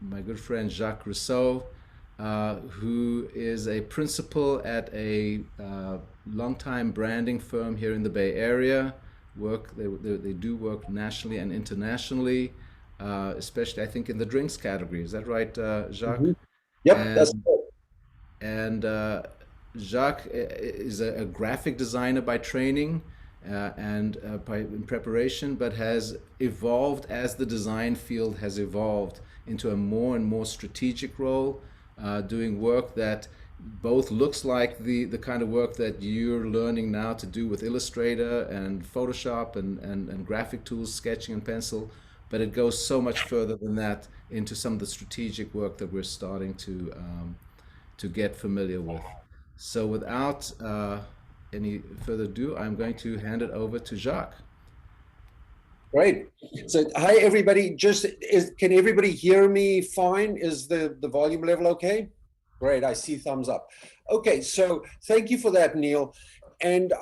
my good friend Jacques Rousseau, who is a principal at a longtime branding firm here in the Bay Area. They do work nationally and internationally, especially I think in the drinks category. Is that right, Jacques? Mhm. Yep, that's And good. Jacques is a graphic designer by training and in preparation, but has evolved as the design field has evolved into a more and more strategic role, doing work that both looks like the kind of work that you're learning now to do with Illustrator and Photoshop and graphic tools, sketching and pencil, but it goes so much further than that into some of the strategic work that we're starting to get familiar with. So without any further ado, I'm going to hand it over to Jacques. Great. So, hi everybody. Can everybody hear me fine? Is the volume level okay? Great. I see thumbs up. Okay. So, thank you for that, Neil. And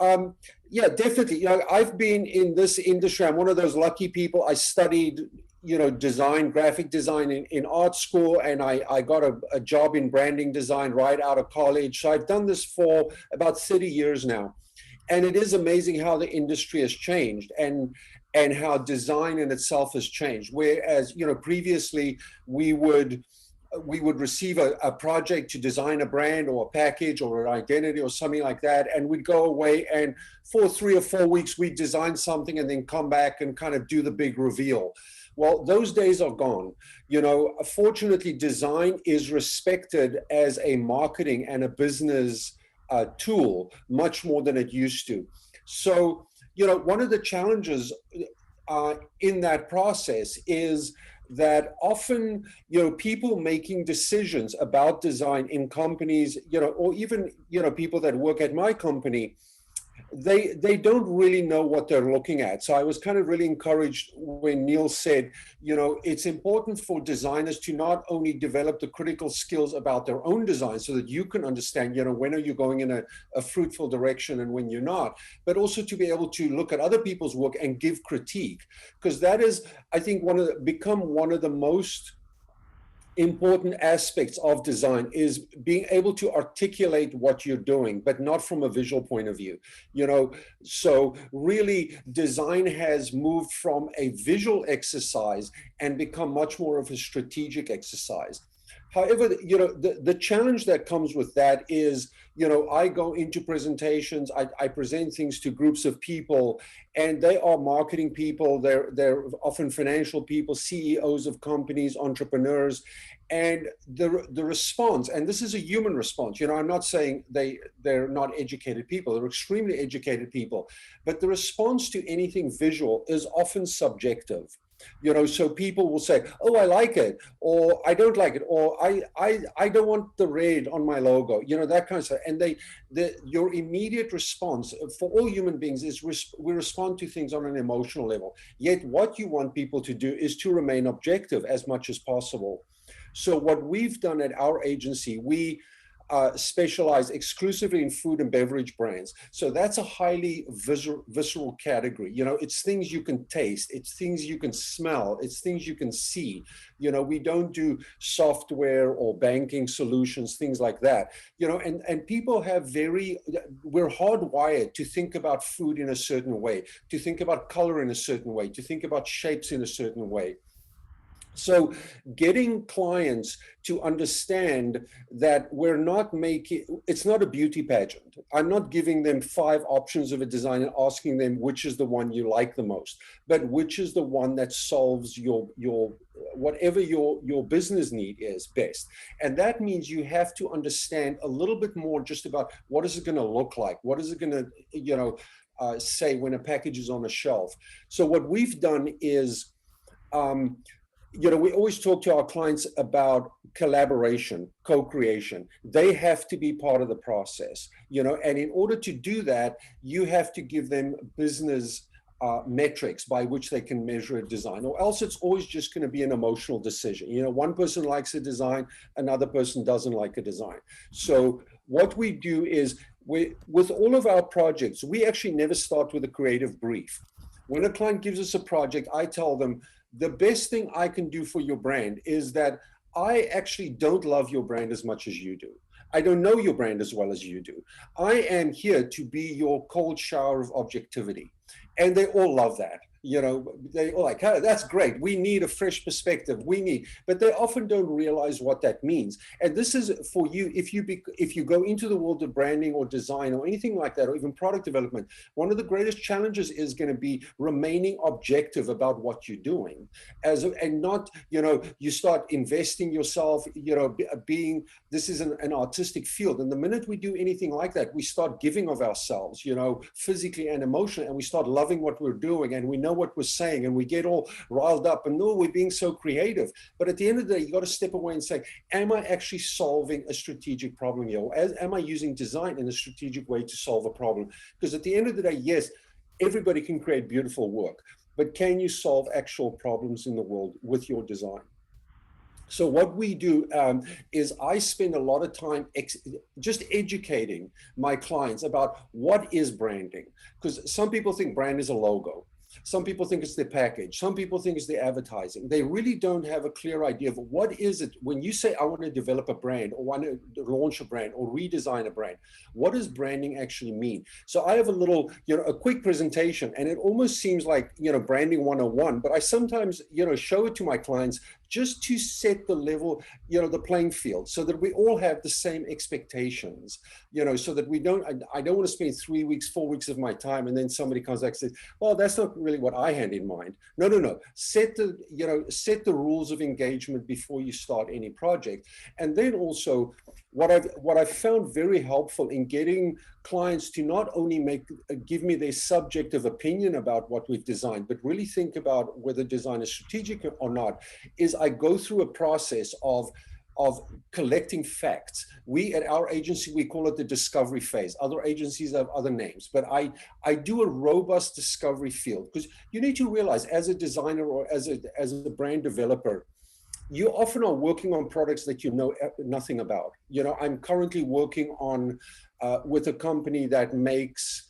yeah, definitely. I've been in this industry. I'm one of those lucky people. I studied, design, graphic design in art school, and I got a job in branding design right out of college. So, I've done this for about 30 years now. And it is amazing how the industry has changed and how design in itself has changed. Whereas, previously we would receive a project to design a brand or a package or an identity or something like that, and we'd go away and for 3 or 4 weeks we'd design something and then come back and kind of do the big reveal. Well, those days are gone. Fortunately, design is respected as a marketing and a business tool much more than it used to. So, one of the challenges in that process is that often, people making decisions about design in companies, or even, people that work at my company, they don't really know what they're looking at. So I was kind of really encouraged when Neil said, it's important for designers to not only develop the critical skills about their own design so that you can understand, when are you going in a fruitful direction and when you're not, but also to be able to look at other people's work and give critique, because that is, I think, become one of the most important aspects of design is being able to articulate what you're doing, but not from a visual point of view. So really design has moved from a visual exercise and become much more of a strategic exercise. However, the challenge that comes with that is, I go into presentations, I present things to groups of people, and they are marketing people, they're often financial people, CEOs of companies, entrepreneurs, and the response, and this is a human response, I'm not saying they're not educated people, they're extremely educated people, but the response to anything visual is often subjective. So people will say, oh, I like it, or I don't like it, or I don't want the red on my logo, that kind of stuff. And your immediate response for all human beings is we respond to things on an emotional level. Yet what you want people to do is to remain objective as much as possible. So what we've done at our agency, we specialize exclusively in food and beverage brands. So that's a highly visceral category. It's things you can taste, it's things you can smell, it's things you can see. We don't do software or banking solutions, things like that. And people we're hardwired to think about food in a certain way, to think about color in a certain way, to think about shapes in a certain way. So getting clients to understand that it's not a beauty pageant. I'm not giving them 5 options of a design and asking them which is the one you like the most, but which is the one that solves your whatever your business need is best. And that means you have to understand a little bit more just about what is it going to look like? What is it going to, say when a package is on a shelf? So what we've done is, we always talk to our clients about collaboration, co-creation. They have to be part of the process, and in order to do that, you have to give them business metrics by which they can measure a design, or else it's always just going to be an emotional decision. One person likes a design, another person doesn't like a design. So what we do is, with all of our projects, we actually never start with a creative brief. When a client gives us a project, I tell them, the best thing I can do for your brand is that I actually don't love your brand as much as you do. I don't know your brand as well as you do. I am here to be your cold shower of objectivity. And they all love that. You know, they all like, hey, that's great. We need a fresh perspective. We need, but they often don't realize what that means. And this is for you, if you go into the world of branding or design or anything like that, or even product development, one of the greatest challenges is going to be remaining objective about what you're doing, and not, you know, you start investing yourself, you know, being, this is an artistic field. And the minute we do anything like that, we start giving of ourselves, you know, physically and emotionally, and we start loving what we're doing, and we know what we're saying, and we get all riled up, and no, we're being so creative. But at the end of the day, you got to step away and say, am I actually solving a strategic problem here? Or am I using design in a strategic way to solve a problem? Because at the end of the day, yes, everybody can create beautiful work, but can you solve actual problems in the world with your design? So what we do is I spend a lot of time just educating my clients about what is branding. Because some people think brand is a logo. Some people think it's their package. Some people think it's their advertising. They really don't have a clear idea of what is it. When you say, I want to develop a brand or want to launch a brand or redesign a brand, what does branding actually mean? So I have a little, you know, a quick presentation, and it almost seems like, you know, branding 101, but I sometimes, you know, show it to my clients just to set the level, you know, the playing field, so that we all have the same expectations, you know, so that we don't, I don't want to spend 3 weeks, 4 weeks of my time, and then somebody comes back and says, well, that's not really what I had in mind. No, no, no. Set the, you know, set the rules of engagement before you start any project. And then also what I've found very helpful in getting clients to not only give me their subjective opinion about what we've designed, but really think about whether design is strategic or not, is I go through a process of collecting facts. We at our agency, we call it the discovery phase. Other agencies have other names, but I do a robust discovery field, because you need to realize, as a designer or as a brand developer, you often are working on products that you know nothing about. You know, I'm currently working on with a company that makes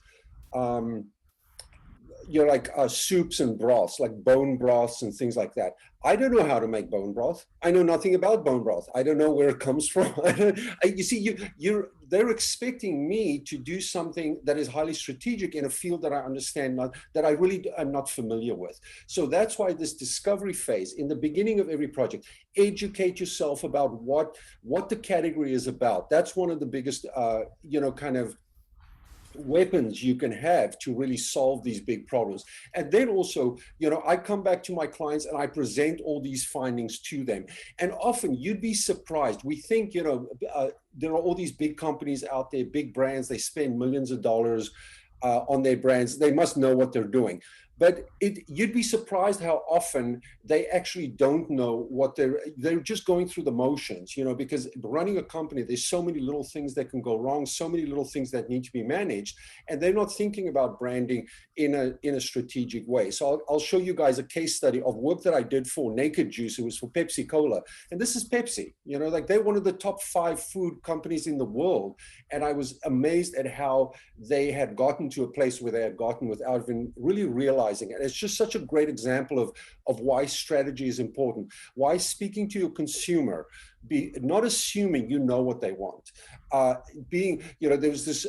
you know, like soups and broths, like bone broths and things like that. I don't know how to make bone broth. I know nothing about bone broth. I don't know where it comes from. You see, they're expecting me to do something that is highly strategic in a field that I understand, that I really am not familiar with. So that's why this discovery phase, in the beginning of every project, educate yourself about what the category is about. That's one of the biggest, you know, kind of weapons you can have to really solve these big problems. And then also, you know, I come back to my clients and I present all these findings to them. And often you'd be surprised. We think, you know, there are all these big companies out there, big brands, they spend millions of dollars on their brands. They must know what they're doing. But you'd be surprised how often they actually don't know what they're just going through the motions, you know, because running a company, there's so many little things that can go wrong, so many little things that need to be managed, and they're not thinking about branding in a strategic way. So I'll show you guys a case study of work that I did for Naked Juice. It was for Pepsi Cola. And this is Pepsi, you know, like they're one of the top 5 food companies in the world. And I was amazed at how they had gotten to a place where they had gotten without even really realizing it. It's just such a great example of why strategy is important, why speaking to your consumer, not assuming you know what they want. Being, you know, there was this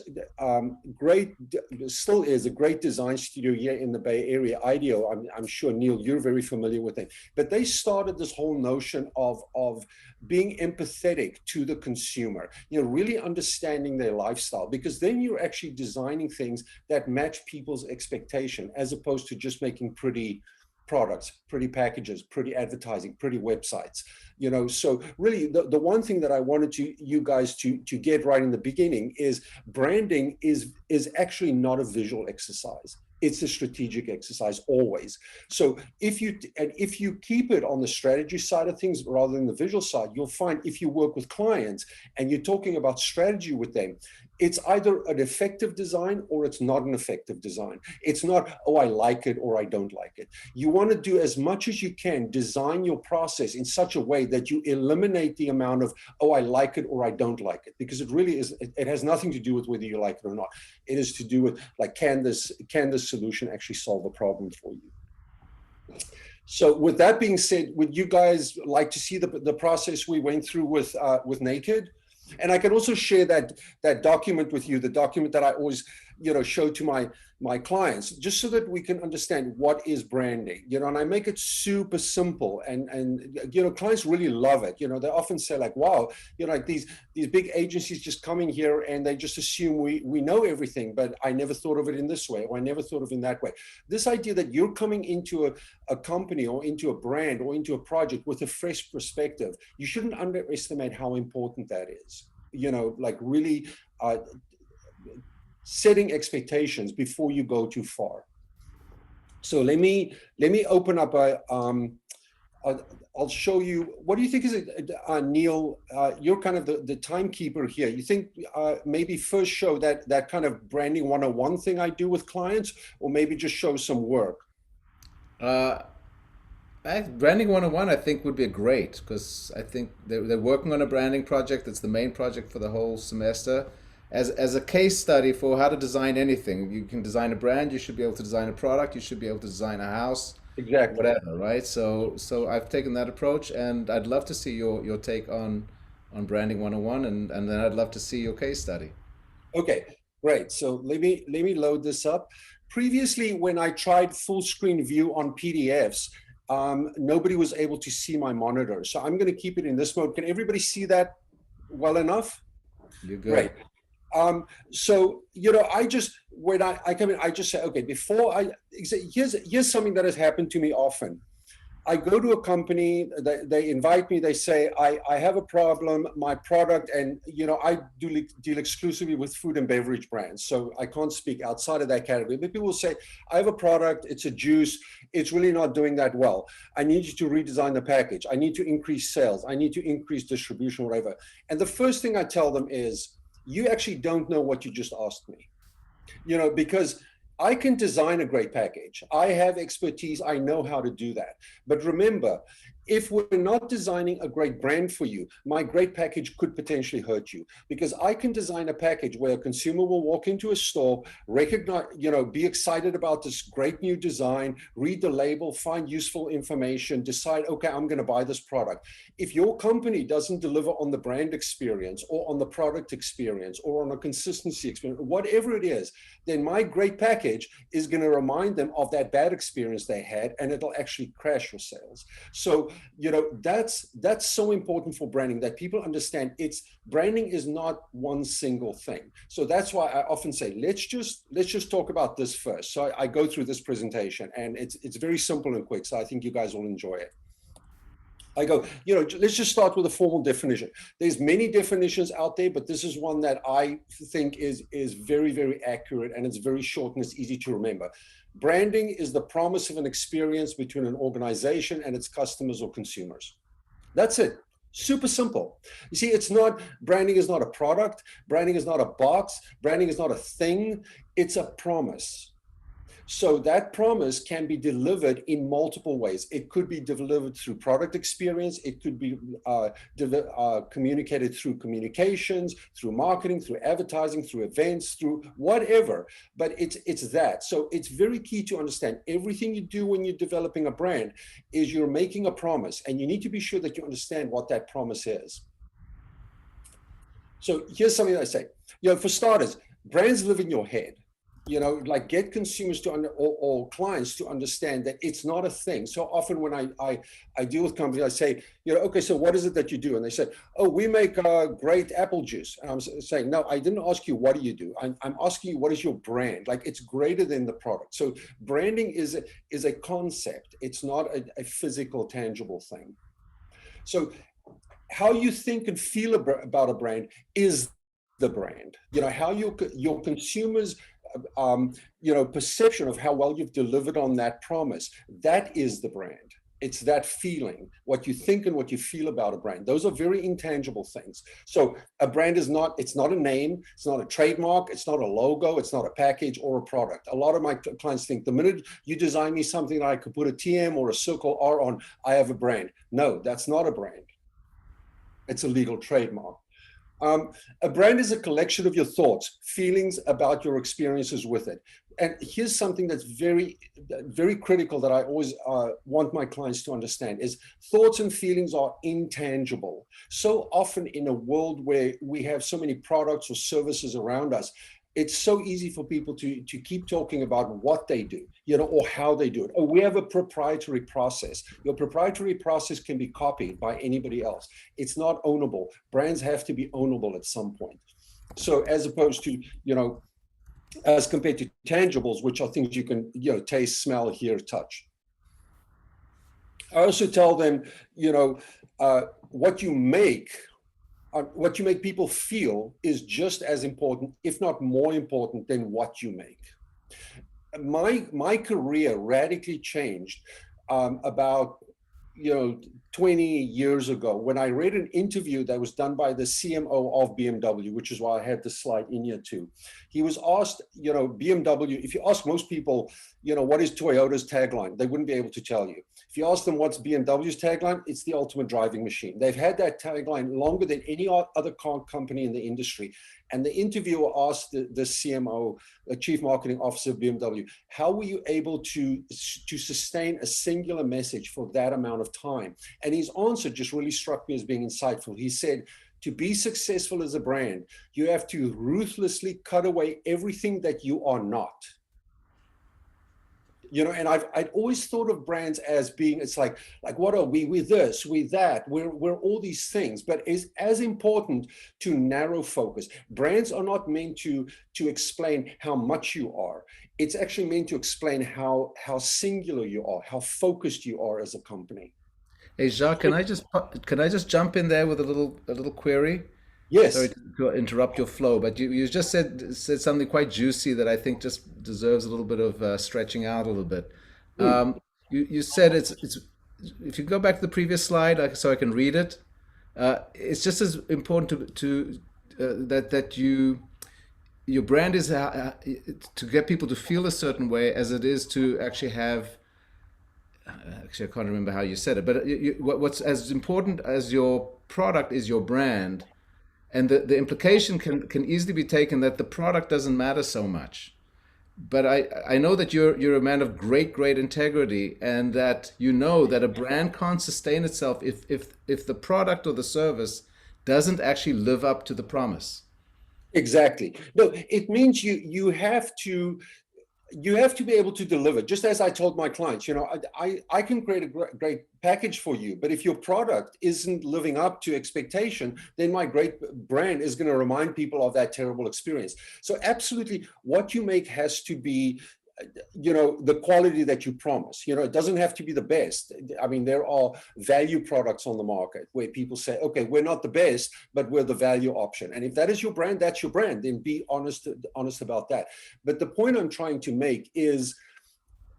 still is a great design studio here in the Bay Area, IDEO. I'm sure, Neil, you're very familiar with them. But they started this whole notion of being empathetic to the consumer, you know, really understanding their lifestyle, because then you're actually designing things that match people's expectation, as opposed to just making pretty products, pretty packages, pretty advertising, pretty websites, you know. So really the one thing that I wanted you guys to get right in the beginning is branding is actually not a visual exercise. It's a strategic exercise always. So if you keep it on the strategy side of things rather than the visual side, you'll find if you work with clients and you're talking about strategy with them, it's either an effective design or it's not an effective design. It's not, oh, I like it or I don't like it. You want to do as much as you can, design your process in such a way that you eliminate the amount of, oh, I like it or I don't like it, because it really is, it has nothing to do with whether you like it or not. It is to do with, like, can this solution actually solve a problem for you? So with that being said, would you guys like to see the process we went through with Naked? And I can also share that document with you, the document that I always, show to my clients, just so that we can understand what is branding, and I make it super simple, and clients really love it. They often say like, wow, like these big agencies just come in here and they just assume we know everything, but I never thought of it in this way, or I never thought of it in that way. This idea that you're coming into a company or into a brand or into a project with a fresh perspective, you shouldn't underestimate how important that is. Like really setting expectations before you go too far. So let me open up I'll show you. What do you think is it, Neil? You're kind of the timekeeper here. You think maybe first show that kind of branding 101 thing I do with clients, or maybe just show some work? Branding 101, I think, would be great because I think they're working on a branding project. That's the main project for the whole semester. As a case study for how to design anything, you can design a brand, you should be able to design a product, you should be able to design a house, Exactly. whatever, right? So I've taken that approach, and I'd love to see your take on branding 101, and then I'd love to see your case study. Okay, great. So let me load this up. Previously, when I tried full screen view on PDFs, nobody was able to see my monitor. So I'm going to keep it in this mode. Can everybody see that well enough? You're Great. good. So I just, when I come in, I just say, okay, before here's something that has happened to me often. I go to a company, they invite me, they say, I have a problem, my product, and I deal exclusively with food and beverage brands, so I can't speak outside of that category. But people will say, I have a product, it's a juice, it's really not doing that well. I need you to redesign the package. I need to increase sales. I need to increase distribution, whatever. And the first thing I tell them is, you actually don't know what you just asked me, because I can design a great package. I have expertise. I know how to do that. But remember, if we're not designing a great brand for you, my great package could potentially hurt you, because I can design a package where a consumer will walk into a store, recognize, be excited about this great new design, read the label, find useful information, decide, okay, I'm going to buy this product. If your company doesn't deliver on the brand experience or on the product experience or on a consistency experience, whatever it is, then my great package is going to remind them of that bad experience they had, and it'll actually crash your sales. So, that's so important for branding, that people understand branding is not one single thing. So that's why I often say, let's just talk about this first. So I go through this presentation, and it's very simple and quick. So I think you guys will enjoy it. I go, let's just start with a formal definition. There's many definitions out there, but this is one that I think is very, very accurate, and it's very short and it's easy to remember. Branding is the promise of an experience between an organization and its customers or consumers. That's it. Super simple. You see, branding is not a product. Branding is not a box. Branding is not a thing. It's a promise. So that promise can be delivered in multiple ways. It could be delivered through product experience. It could be communicated through communications, through marketing, through advertising, through events, through whatever. But it's that. So it's very key to understand everything you do when you're developing a brand is you're making a promise, and you need to be sure that you understand what that promise is. So here's something I say. For starters, brands live in your head. Like get consumers to or clients to understand that it's not a thing. So often when I deal with companies, I say, okay, so what is it that you do? And they say, oh, we make great apple juice. And I'm saying, no, I didn't ask you, what do you do? I'm asking you, what is your brand? Like, it's greater than the product. So branding is a concept. It's not a physical, tangible thing. So how you think and feel about a brand is the brand. How your consumers perception of how well you've delivered on that promise, that is the brand. It's that feeling, what you think and what you feel about a brand. Those are very intangible things. So a brand it's not a name, it's not a trademark, it's not a logo, it's not a package or a product. A lot of my clients think the minute you design me something that I could put a TM or a circle R on, I have a brand. No, that's not a brand. It's a legal trademark. A brand is a collection of your thoughts, feelings about your experiences with it. And here's something that's very, very critical that I always want my clients to understand is thoughts and feelings are intangible. So often in a world where we have so many products or services around us, it's so easy for people to keep talking about what they do, or how they do it. Oh, we have a proprietary process. Your proprietary process can be copied by anybody else. It's not ownable. Brands have to be ownable at some point. So as opposed to, as compared to tangibles, which are things you can, taste, smell, hear, touch. I also tell them, what you make people feel is just as important, if not more important, than what you make. My career radically changed about 20 years ago when I read an interview that was done by the CMO of BMW, which is why I had this slide in here too. He was asked, BMW, if you ask most people, what is Toyota's tagline? They wouldn't be able to tell you. If you ask them what's BMW's tagline, it's the ultimate driving machine. They've had that tagline longer than any other car company in the industry. And the interviewer asked the CMO, the Chief Marketing Officer of BMW, how were you able to sustain a singular message for that amount of time? And his answer just really struck me as being insightful. He said, to be successful as a brand, you have to ruthlessly cut away everything that you are not. And I'd always thought of brands as being, it's like what are we? We're this, we're that, we're all these things, but it's as important to narrow focus. Brands are not meant to explain how much you are. It's actually meant to explain how singular you are, how focused you are as a company. Hey Jacques, can I just jump in there with a little query? Sorry Yes. to interrupt your flow, but you just said something quite juicy that I think just deserves a little bit of stretching out a little bit. Mm. You said it's if you go back to the previous slide, so I can read it. It's just as important that your brand is to get people to feel a certain way as it is to actually have. Actually, I can't remember how you said it, but what's as important as your product is your brand. And the implication can easily be taken that the product doesn't matter so much. But I know that you're a man of great integrity, and that you know that a brand can't sustain itself if the product or the service doesn't actually live up to the promise. Exactly. No, it means you have to be able to deliver. Just as I told my clients, I can create a great package for you, but if your product isn't living up to expectation, then my great brand is going to remind people of that terrible experience. So absolutely, what you make has to be the quality that you promise. It doesn't have to be the best. I mean, there are value products on the market where people say, okay, we're not the best, but we're the value option. And if that is your brand, that's your brand. Then be honest about that. But the point I'm trying to make is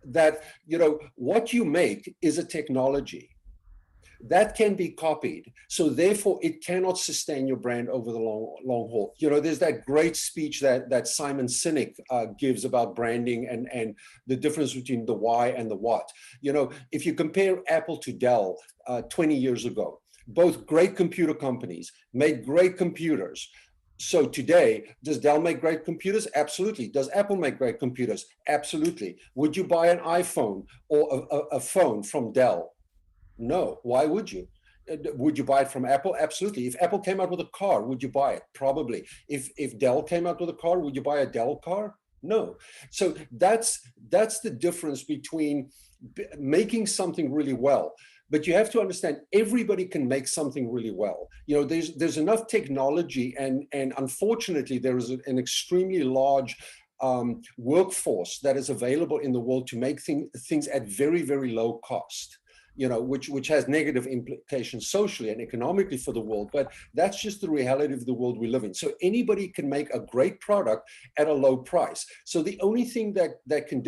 that, what you make is a technology that can be copied. So therefore, it cannot sustain your brand over the long haul. There's that great speech that Simon Sinek gives about branding and the difference between the why and the what. If you compare Apple to Dell 20 years ago, both great computer companies made great computers. So today, does Dell make great computers? Absolutely. Does Apple make great computers? Absolutely. Would you buy an iPhone or a phone from Dell? No. Why would you? Would you buy it from Apple? Absolutely. If Apple came out with a car, would you buy it? Probably. If Dell came out with a car, would you buy a Dell car? No. So that's the difference between making something really well. But you have to understand, everybody can make something really well. There's enough technology, and unfortunately, there is an extremely large workforce that is available in the world to make things at very, very low cost. Which has negative implications socially and economically for the world. But that's just the reality of the world we live in. So anybody can make a great product at a low price. So the only thing that can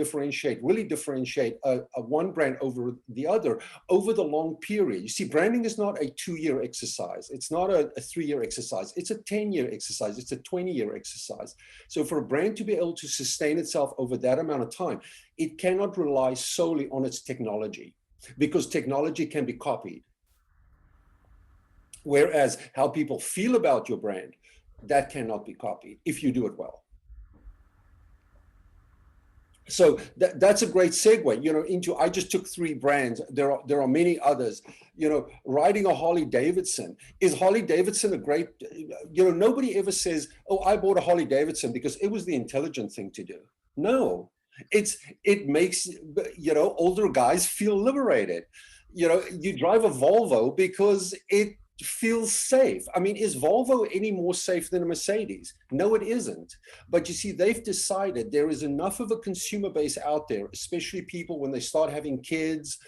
really differentiate a one brand over the other over the long period. You see, branding is not a 2-year exercise. It's not a 3-year exercise. It's a 10-year exercise. It's a 20-year exercise. So for a brand to be able to sustain itself over that amount of time, it cannot rely solely on its technology, because technology can be copied. Whereas how people feel about your brand, that cannot be copied if you do it well. So that's a great segue, into, I just took 3 brands. There are many others. Riding a Harley Davidson. Is Harley Davidson a great, nobody ever says, oh, I bought a Harley Davidson because it was the intelligent thing to do. No, it makes, older guys feel liberated. You drive a Volvo because it feels safe. I mean, is Volvo any more safe than a Mercedes? No, it isn't. But you see, they've decided there is enough of a consumer base out there, especially people when they start having kids,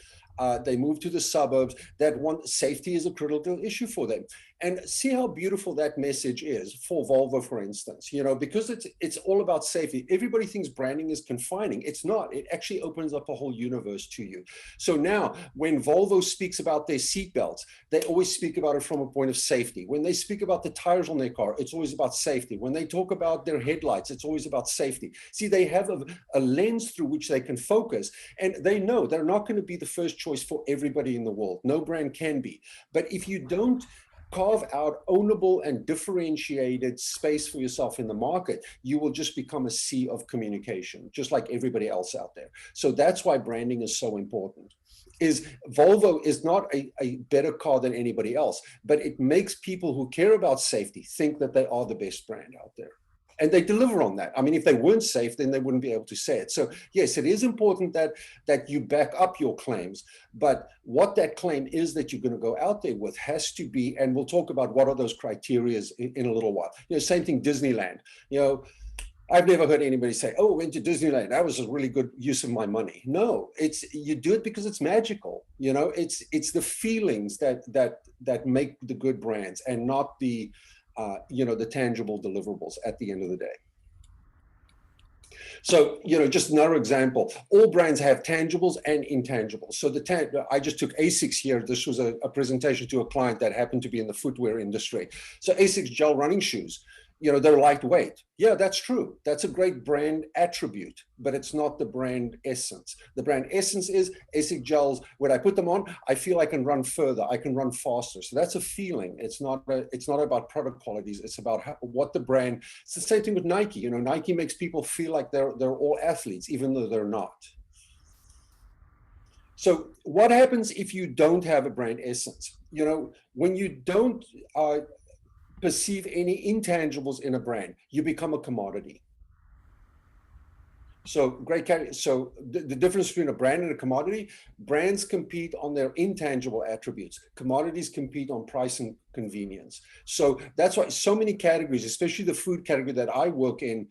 they move to the suburbs, that want safety is a critical issue for them. And see how beautiful that message is for Volvo, for instance, because it's all about safety. Everybody thinks branding is confining. It's not. It actually opens up a whole universe to you. So now when Volvo speaks about their seatbelts, they always speak about it from a point of safety. When they speak about the tires on their car, it's always about safety. When they talk about their headlights, it's always about safety. See, they have a lens through which they can focus, and they know they're not going to be the first choice for everybody in the world. No brand can be. But if you don't carve out ownable and differentiated space for yourself in the market, you will just become a sea of communication, just like everybody else out there. So that's why branding is so important. Is Volvo is not a better car than anybody else, but it makes people who care about safety think that they are the best brand out there. And they deliver on that. I mean, if they weren't safe, then they wouldn't be able to say it. So yes, it is important that you back up your claims, but what that claim is that you're going to go out there with has to be, and we'll talk about what are those criteria in a little while. Same thing, Disneyland. I've never heard anybody say, oh, I went to Disneyland, that was a really good use of my money. No, you do it because it's magical. It's the feelings that make the good brands, and not the tangible deliverables at the end of the day. So, just another example, all brands have tangibles and intangibles. So I just took ASICS here. This was a presentation to a client that happened to be in the footwear industry. So ASICS gel running shoes, they're lightweight. Yeah, that's true. That's a great brand attribute, but it's not the brand essence. The brand essence is ASIC gels. When I put them on, I feel I can run further. I can run faster. So that's a feeling. It's not about product qualities. It's about what the brand. It's the same thing with Nike. Nike makes people feel like they're all athletes, even though they're not. So what happens if you don't have a brand essence? When you don't perceive any intangibles in a brand, you become a commodity. So so the difference between a brand and a commodity, brands compete on their intangible attributes. Commodities compete on price and convenience. So that's why so many categories, especially the food category that I work in,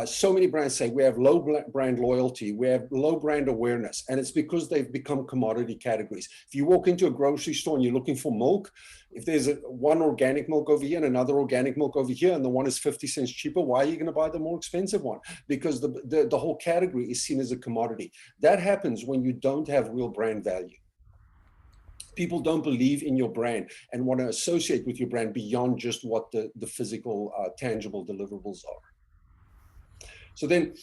so many brands say we have low brand loyalty, we have low brand awareness, and it's because they've become commodity categories. If you walk into a grocery store and you're looking for milk, if there's one organic milk over here and another organic milk over here, and the one is 50 cents cheaper, why are you going to buy the more expensive one? Because the whole category is seen as a commodity. That happens when you don't have real brand value. People don't believe in your brand and want to associate with your brand beyond just what the physical, tangible deliverables are. So then,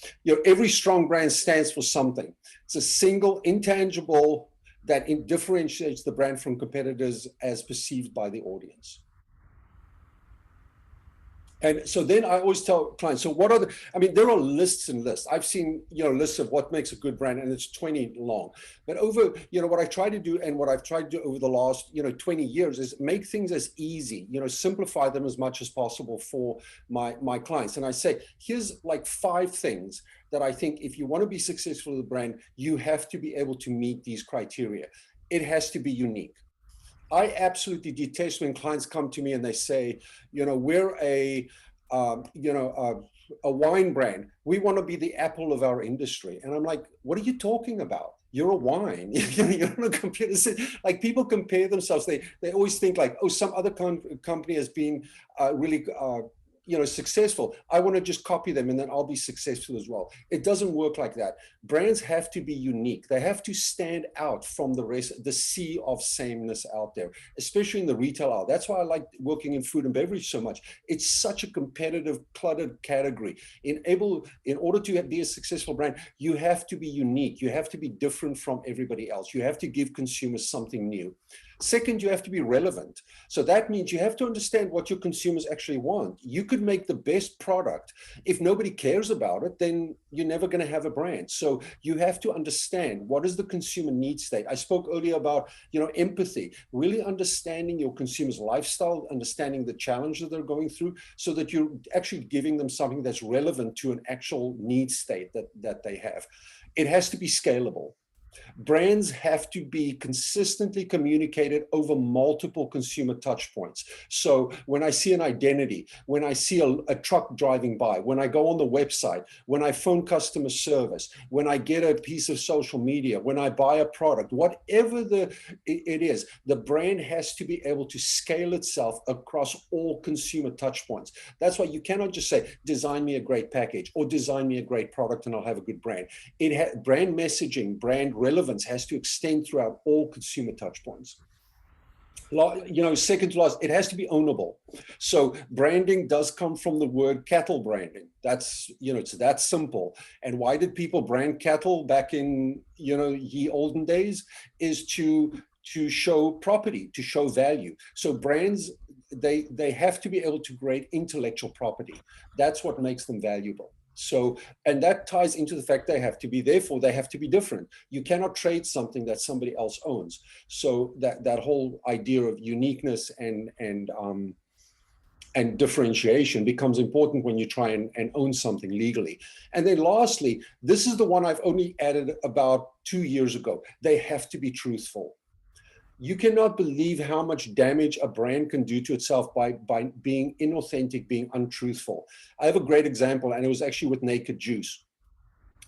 every strong brand stands for something. It's a single, intangible that differentiates the brand from competitors as perceived by the audience. And so then I always tell clients, so what are there are lists and lists. I've seen, lists of what makes a good brand, and it's 20 long. But over, what I try to do, and what I've tried to do over the last, 20 years, is make things as easy, simplify them as much as possible for my clients. And I say, here's like 5 things that I think if you want to be successful with a brand, you have to be able to meet these criteria. It has to be unique. I absolutely detest when clients come to me and they say, we're a wine brand. We want to be the Apple of our industry. And I'm like, what are you talking about? You're a wine. You're on a computer. Like, people compare themselves. They always think like, oh, some other company has been really successful. I want to just copy them and then I'll be successful as well. It doesn't work like that. Brands have to be unique. They have to stand out from the rest, the sea of sameness out there, especially in the retail aisle. That's why I like working in food and beverage so much. It's such a competitive, cluttered category. In order to be a successful brand, you have to be unique. You have to be different from everybody else. You have to give consumers something new. Second, you have to be relevant. So that means you have to understand what your consumers actually want. You could make the best product. If nobody cares about it, then you're never going to have a brand. So you have to understand what is the consumer need state. I spoke earlier about, empathy, really understanding your consumer's lifestyle, understanding the challenge that they're going through, so that you're actually giving them something that's relevant to an actual need state that they have. It has to be scalable. Brands have to be consistently communicated over multiple consumer touch points. So when I see an identity, when I see a truck driving by, when I go on the website, when I phone customer service, when I get a piece of social media, when I buy a product, whatever it is, the brand has to be able to scale itself across all consumer touch points. That's why you cannot just say, design me a great package or design me a great product and I'll have a good brand. Brand messaging, brand relevance has to extend throughout all consumer touch points. Second to last, it has to be ownable. So branding does come from the word cattle branding. That's, it's that simple. And why did people brand cattle back in, ye olden days? Is to show property, to show value. So brands, they have to be able to create intellectual property. That's what makes them valuable. So, and that ties into the fact they have to be, therefore they have to be different. You cannot trade something that somebody else owns. So that whole idea of uniqueness and differentiation becomes important when you try and own something legally. And then lastly, this is the one I've only added about 2 years ago. They have to be truthful. You cannot believe how much damage a brand can do to itself by being inauthentic, being untruthful. I have a great example, and it was actually with Naked Juice.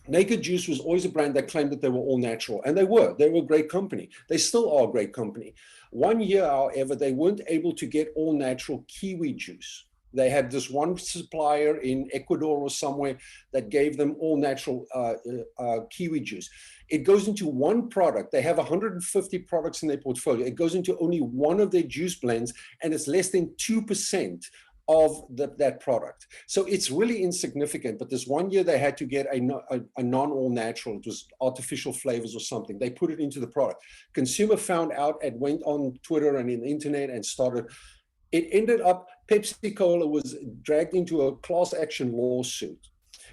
Naked Juice was always a brand that claimed that they were all natural, and they were a great company. They still are a great company. One year, however, they weren't able to get all natural kiwi juice. They had this one supplier in Ecuador or somewhere that gave them all natural kiwi juice. It goes into one product. They have 150 products in their portfolio. It goes into only one of their juice blends, and it's less than 2% of that product. So it's really insignificant. But this one year they had to get a non-all natural. It was artificial flavors or something. They put it into the product. Consumer found out and went on Twitter and in the internet and started. It ended up, Pepsi-Cola was dragged into a class action lawsuit.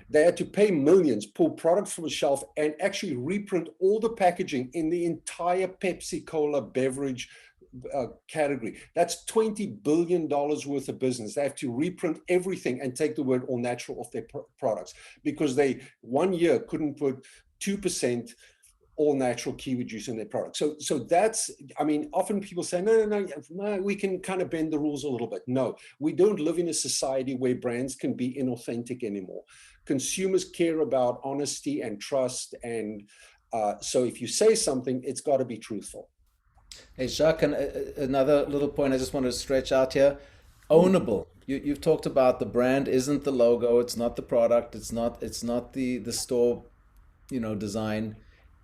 They had to pay millions, pull product from the shelf, and actually reprint all the packaging in the entire Pepsi-Cola beverage category. That's $20 billion worth of business. They have to reprint everything and take the word all natural off their products because they, 1 year, couldn't put 2% all natural kiwi juice in their product. So that's, often people say, no, we can kind of bend the rules a little bit. No, we don't live in a society where brands can be inauthentic anymore. Consumers care about honesty and trust. And so if you say something, it's got to be truthful. Hey, Jacques, and another little point I just want to stretch out here. Ownable. You've talked about the brand isn't the logo, it's not the product, it's not the store, design.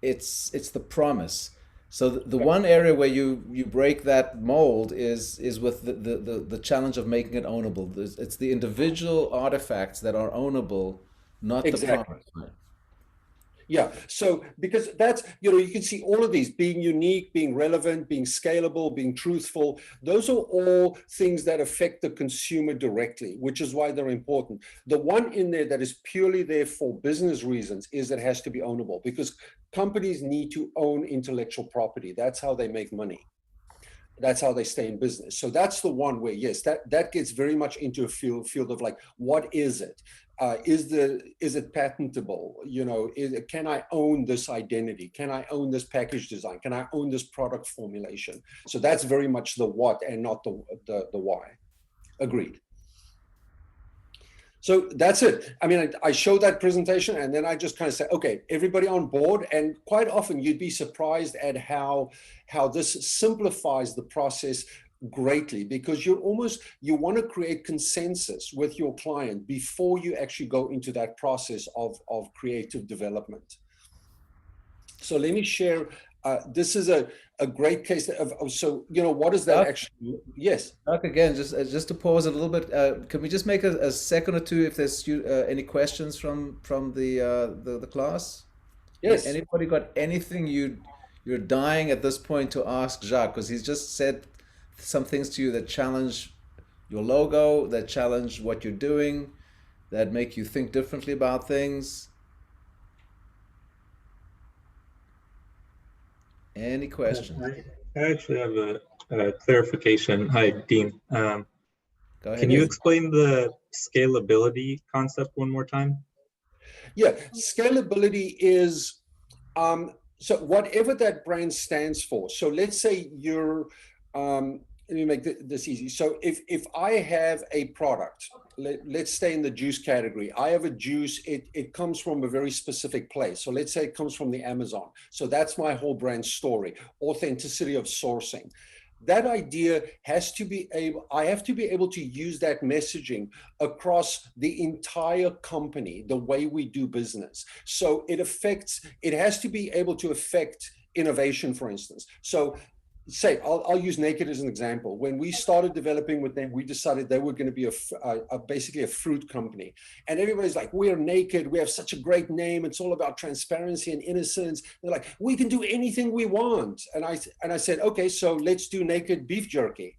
It's the promise. So the one area where you break that mold is with the challenge of making it ownable. It's the individual artifacts that are ownable, not the promise. Right? Yeah, so because that's, you can see all of these being unique, being relevant, being scalable, being truthful. Those are all things that affect the consumer directly, which is why they're important. The one in there that is purely there for business reasons is it has to be ownable because companies need to own intellectual property. That's how they make money. That's how they stay in business. So that's the one where, yes, that gets very much into a field of like, what is it? Is it patentable? Can I own this identity? Can I own this package design? Can I own this product formulation? So that's very much the what and not the why. Agreed. So that's it. I show that presentation and then I just kind of say, okay, everybody on board. And quite often you'd be surprised at how this simplifies the process greatly because you want to create consensus with your client before you actually go into that process of creative development. So let me share. This is a great case so what is that Doug, actually? Yes. Doug, again, just to pause a little bit, can we just make a second or two if there's any questions from the class? Yes. Anybody got anything You're dying at this point to ask Jacques because he's just said some things to you that challenge your logo, that challenge what you're doing, that make you think differently about things. Any questions? I actually have a clarification. Hi, Dean. Go ahead, Can you Dean. explain the scalability concept one more time? Yeah, scalability is so whatever that brand stands for. So let's say you're let me make this easy. So if I have a product, let's stay in the juice category. I have a juice, it comes from a very specific place. So let's say it comes from the Amazon. So that's my whole brand story, authenticity of sourcing. That idea has to be able, I have to be able to use that messaging across the entire company, the way we do business. So it has to be able to affect innovation, for instance. So say, I'll use Naked as an example. When we started developing with them, we decided they were going to be basically a fruit company. And everybody's like, we're Naked. We have such a great name. It's all about transparency and innocence. They're like, we can do anything we want. And I said, okay, so let's do Naked beef jerky.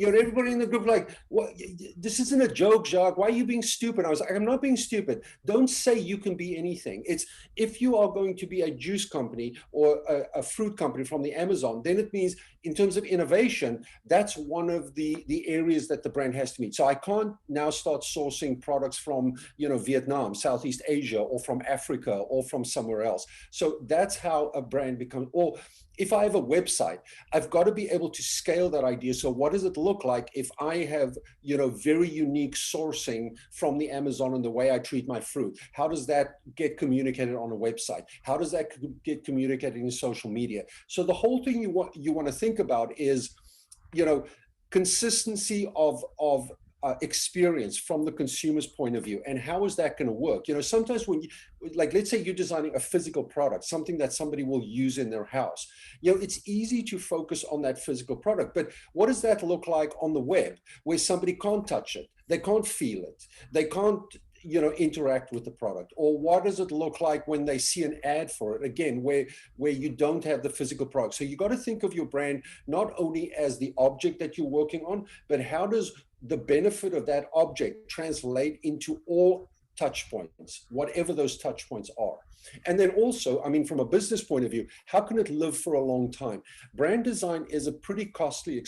Everybody in the group like, what? This isn't a joke, Jacques. Why are you being stupid? I was like, I'm not being stupid. Don't say you can be anything. It's if you are going to be a juice company or a fruit company from the Amazon, then it means in terms of innovation, that's one of the areas that the brand has to meet. So I can't now start sourcing products from, Vietnam, Southeast Asia, or from Africa, or from somewhere else. So that's how a brand becomes, or if I have a website, I've got to be able to scale that idea. So what does it look like if I have, very unique sourcing from the Amazon and the way I treat my fruit? How does that get communicated on a website? How does that get communicated in social media? So the whole thing you want to think about is, consistency of experience from the consumer's point of view, and how is that going to work? Sometimes when you, like, let's say you're designing a physical product, something that somebody will use in their house, it's easy to focus on that physical product, but what does that look like on the web, where somebody can't touch it, they can't feel it, they can't interact with the product? Or what does it look like when they see an ad for it, again, where you don't have the physical product? So you got to think of your brand not only as the object that you're working on, but how does the benefit of that object translate into all touch points, whatever those touch points are. And then also, from a business point of view, how can it live for a long time? Brand design is a pretty costly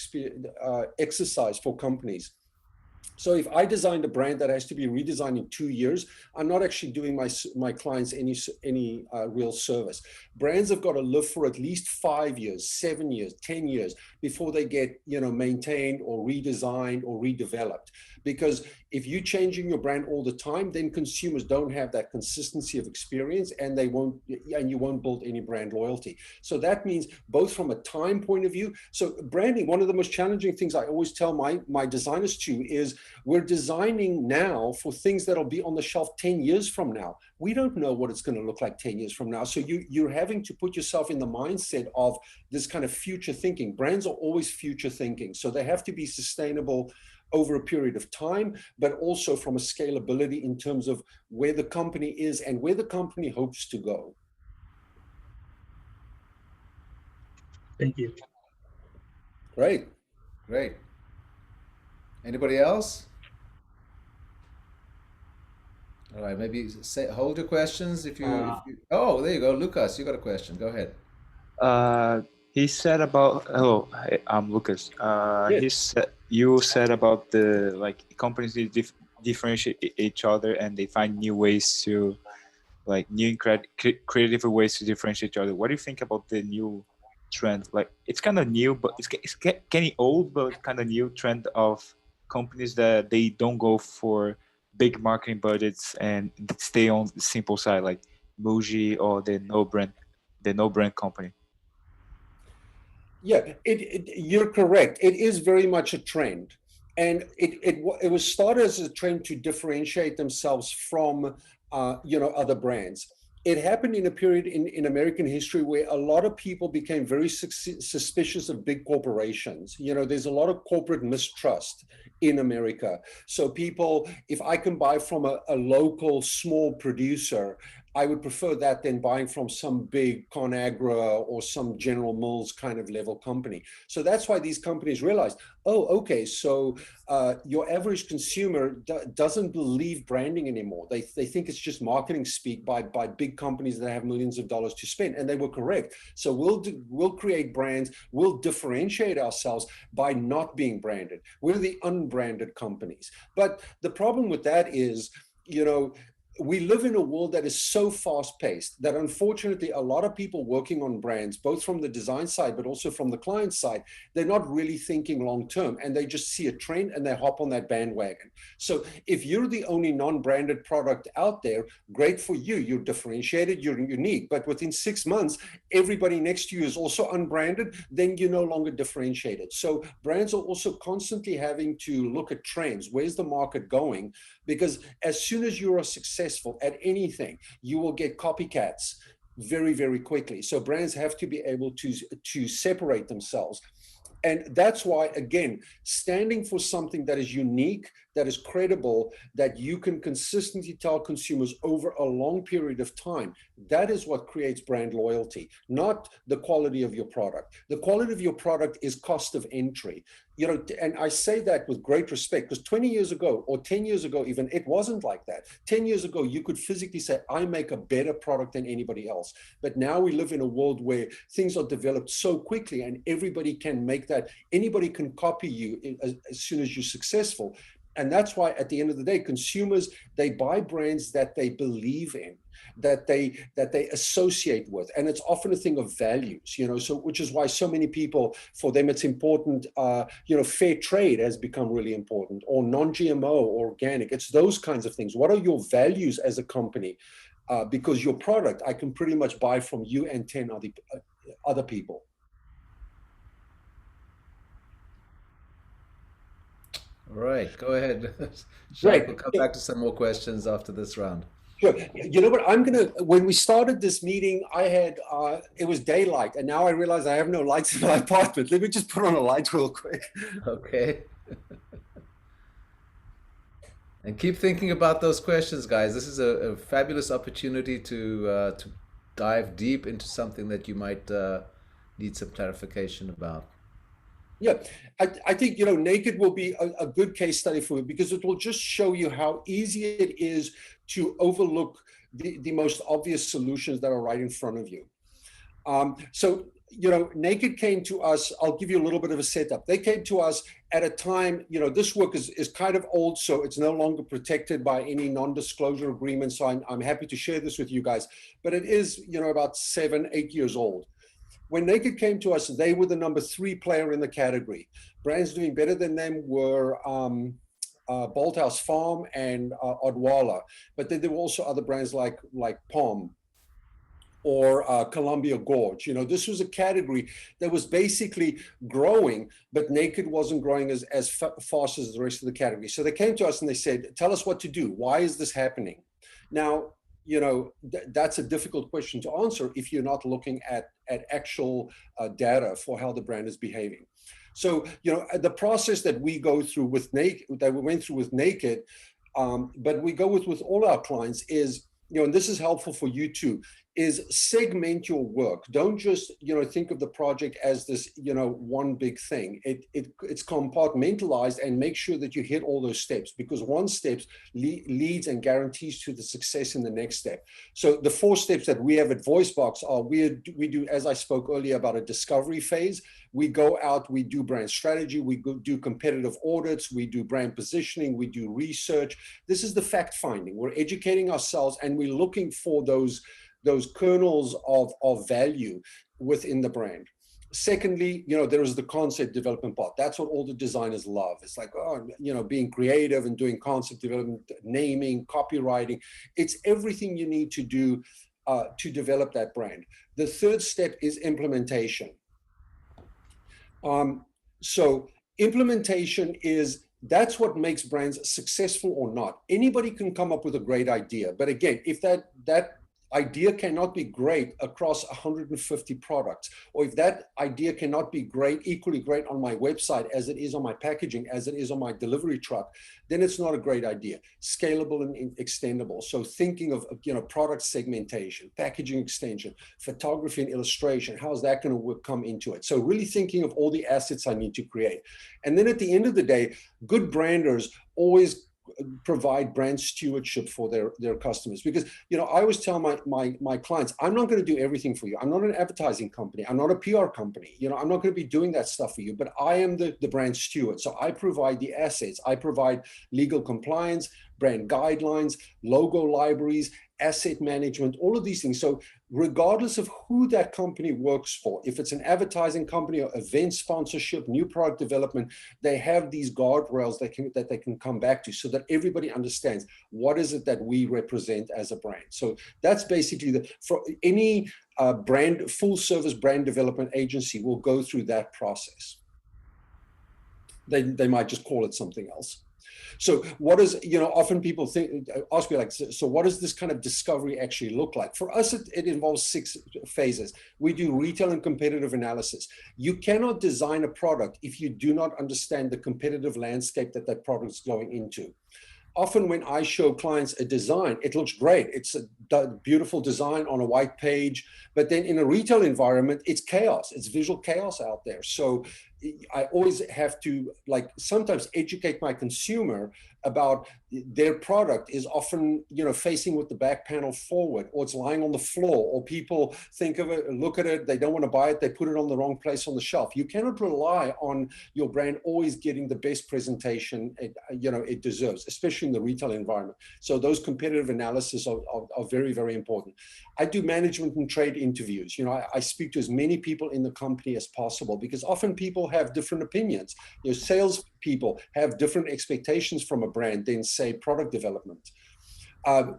exercise for companies. So if I designed a brand that has to be redesigned in 2 years, I'm not actually doing my clients any real service. Brands have got to live for at least 5 years, 7 years, 10 years before they get maintained or redesigned or redeveloped. Because if you're changing your brand all the time, then consumers don't have that consistency of experience, and you won't build any brand loyalty. So that means both from a time point of view. So branding, one of the most challenging things I always tell my designers to is, we're designing now for things that'll be on the shelf 10 years from now. We don't know what it's going to look like 10 years from now. So you're having to put yourself in the mindset of this kind of future thinking. Brands are always future thinking. So they have to be sustainable over a period of time, but also from a scalability in terms of where the company is and where the company hopes to go. Thank you. Great. Anybody else? All right, maybe hold your questions if you. Oh, there you go, Lucas. You got a question. Go ahead. He said about. Hello, I'm Lucas. Yes. You said about the companies differentiate each other, and they find new ways to new creative ways to differentiate each other. What do you think about the new trend? It's kind of new, but it's getting old, but kind of new trend of companies that they don't go for big marketing budgets and stay on the simple side, like Muji or the no brand company. Yeah, you're correct. It is very much a trend. And it was started as a trend to differentiate themselves from, other brands. It happened in a period in American history where a lot of people became very suspicious of big corporations. There's a lot of corporate mistrust in America. So people, if I can buy from a local small producer, I would prefer that than buying from some big ConAgra or some General Mills kind of level company. So that's why these companies realized, oh, okay, so your average consumer doesn't believe branding anymore. They think it's just marketing speak by big companies that have millions of dollars to spend, and they were correct. So we'll create brands, we'll differentiate ourselves by not being branded. We're the unbranded companies. But the problem with that is, you know, we live in a world that is so fast paced that unfortunately a lot of people working on brands, both from the design side, but also from the client side, they're not really thinking long term, and they just see a trend and they hop on that bandwagon. So if you're the only non-branded product out there, great for you. You're differentiated, you're unique, but within 6 months, everybody next to you is also unbranded, then you're no longer differentiated. So brands are also constantly having to look at trends. Where's the market going? Because as soon as you are successful at anything, you will get copycats very, very quickly. So brands have to be able to separate themselves. And that's why, again, standing for something that is unique, that is credible, that you can consistently tell consumers over a long period of time, that is what creates brand loyalty, not the quality of your product. The quality of your product is cost of entry. You know, and I say that with great respect, because 20 years ago or 10 years ago, even, it wasn't like that. 10 years ago, you could physically say, I make a better product than anybody else. But now we live in a world where things are developed so quickly and everybody can make that, anybody can copy you as soon as you're successful. And that's why at the end of the day, consumers, they buy brands that they believe in, that they associate with. And it's often a thing of values, you know, so which is why so many people, for them, it's important, you know, fair trade has become really important, or non-GMO, organic. It's those kinds of things. What are your values as a company? Because your product, I can pretty much buy from you and 10 other people. All right, go ahead. Right. Jacques, we'll come back to some more questions after this round. Sure. You know what, when we started this meeting, I had, it was daylight, and now I realize I have no lights in my apartment. Let me just put on a light real quick. Okay. And keep thinking about those questions, guys. This is a fabulous opportunity to dive deep into something that you might need some clarification about. Yeah, I think, you know, Naked will be a good case study for you, because it will just show you how easy it is to overlook the most obvious solutions that are right in front of you. So, you know, Naked came to us, I'll give you a little bit of a setup. They came to us at a time, you know, this work is kind of old, so it's no longer protected by any non-disclosure agreement. So I'm happy to share this with you guys, but it is, you know, about 7, 8 years old. When Naked came to us, they were the number 3 player in the category. Brands doing better than them were Bolthouse Farm and Odwalla. But then there were also other brands like Palm or Columbia Gorge. You know, this was a category that was basically growing, but Naked wasn't growing as fast as the rest of the category. So they came to us and they said, tell us what to do. Why is this happening? Now, you know, that's a difficult question to answer if you're not looking at actual data for how the brand is behaving. So, you know, the process that we go through with Naked, that we went through with Naked, but we go with all our clients is, you know, and this is helpful for you too, is segment your work. Don't just, you know, think of the project as this, you know, one big thing. It's compartmentalized, and make sure that you hit all those steps, because one step leads and guarantees to the success in the next step. So the 4 steps that we have at VoiceBox are, we do, as I spoke earlier about a discovery phase. We go out, we do brand strategy, we do competitive audits, we do brand positioning, we do research. This is the fact finding. We're educating ourselves, and we're looking for those kernels of value within the brand. Secondly, you know, there is the concept development part. That's what all the designers love. It's like, oh, you know, being creative and doing concept development, naming, copywriting. It's everything you need to do to develop that brand. The third step is implementation. So implementation that's what makes brands successful or not. Anybody can come up with a great idea, but again, if that idea cannot be great across 150 products, or if that idea cannot be great, equally great on my website as it is on my packaging, as it is on my delivery truck, then it's not a great idea. Scalable and extendable. So thinking of, product segmentation, packaging extension, photography and illustration, how's that going to come into it? So really thinking of all the assets I need to create. And then at the end of the day, good branders always provide brand stewardship for their customers, because I always tell my clients, I'm not going to do everything for you. I'm not an advertising company. I'm not a PR company. I'm not going to be doing that stuff for you, but I am the brand steward. So I provide the assets. I provide legal compliance, brand guidelines, logo libraries, asset management, all of these things. So regardless of who that company works for, if it's an advertising company or event sponsorship, new product development, they have these guardrails that they can come back to, so that everybody understands what is it that we represent as a brand. So that's basically for any brand, full service brand development agency will go through that process. They might just call it something else. So what is, often people ask me like, so what does this kind of discovery actually look like? For us, it involves 6 phases. We do retail and competitive analysis. You cannot design a product if you do not understand the competitive landscape that product is going into. Often when I show clients a design, it looks great. It's a beautiful design on a white page, but then in a retail environment, it's chaos. It's visual chaos out there. So I always have to sometimes educate my consumer about their product is often, facing with the back panel forward, or it's lying on the floor, or people think of it, look at it, they don't want to buy it, they put it on the wrong place on the shelf. You cannot rely on your brand always getting the best presentation it deserves, especially in the retail environment. So those competitive analysis are very, very important. I do management and trade interviews. I speak to as many people in the company as possible, because often people have different opinions. Sales people have different expectations from a brand than, say, product development.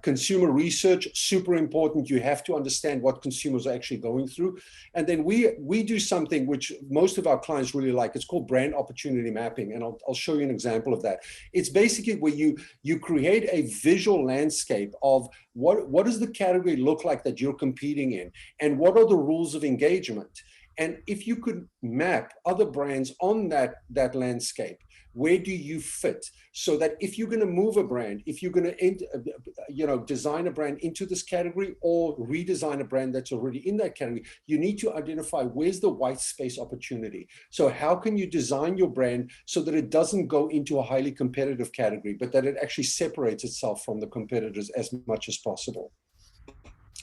Consumer research, super important. You have to understand what consumers are actually going through. And then we do something which most of our clients really like. It's called brand opportunity mapping. And I'll show you an example of that. It's basically where you create a visual landscape of what does the category look like that you're competing in, and what are the rules of engagement. And if you could map other brands on that landscape, where do you fit? So that if you're going to move a brand, if you're going to design a brand into this category, or redesign a brand that's already in that category, you need to identify where's the white space opportunity. So how can you design your brand so that it doesn't go into a highly competitive category, but that it actually separates itself from the competitors as much as possible?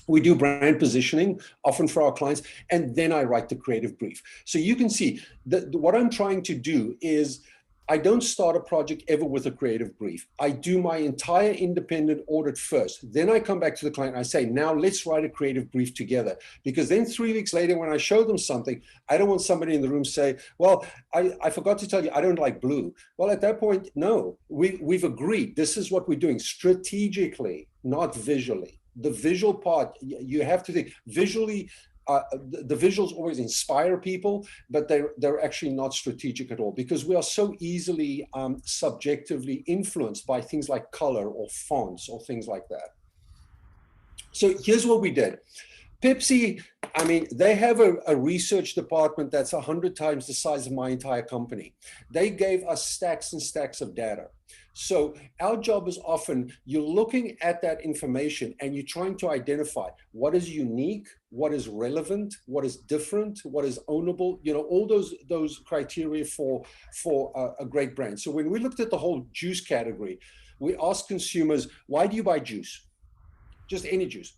We do brand positioning often for our clients, and then I write the creative brief. So you can see that what I'm trying to do is, I don't start a project ever with a creative brief. I do my entire independent audit first. Then I come back to the client and I say, now let's write a creative brief together. Because then 3 weeks later, when I show them something, I don't want somebody in the room say, well, I forgot to tell you, I don't like blue. Well, at that point, no, we've agreed. This is what we're doing strategically, not visually. The visual part, you have to think visually. The visuals always inspire people, but they're actually not strategic at all, because we are so easily subjectively influenced by things like color or fonts or things like that. So here's what we did. Pepsi, they have a research department that's 100 times the size of my entire company. They gave us stacks and stacks of data. So our job is often, you're looking at that information and you're trying to identify what is unique, what is relevant, what is different, what is ownable, all those criteria for a great brand. So when we looked at the whole juice category, we asked consumers, why do you buy juice? Just any juice.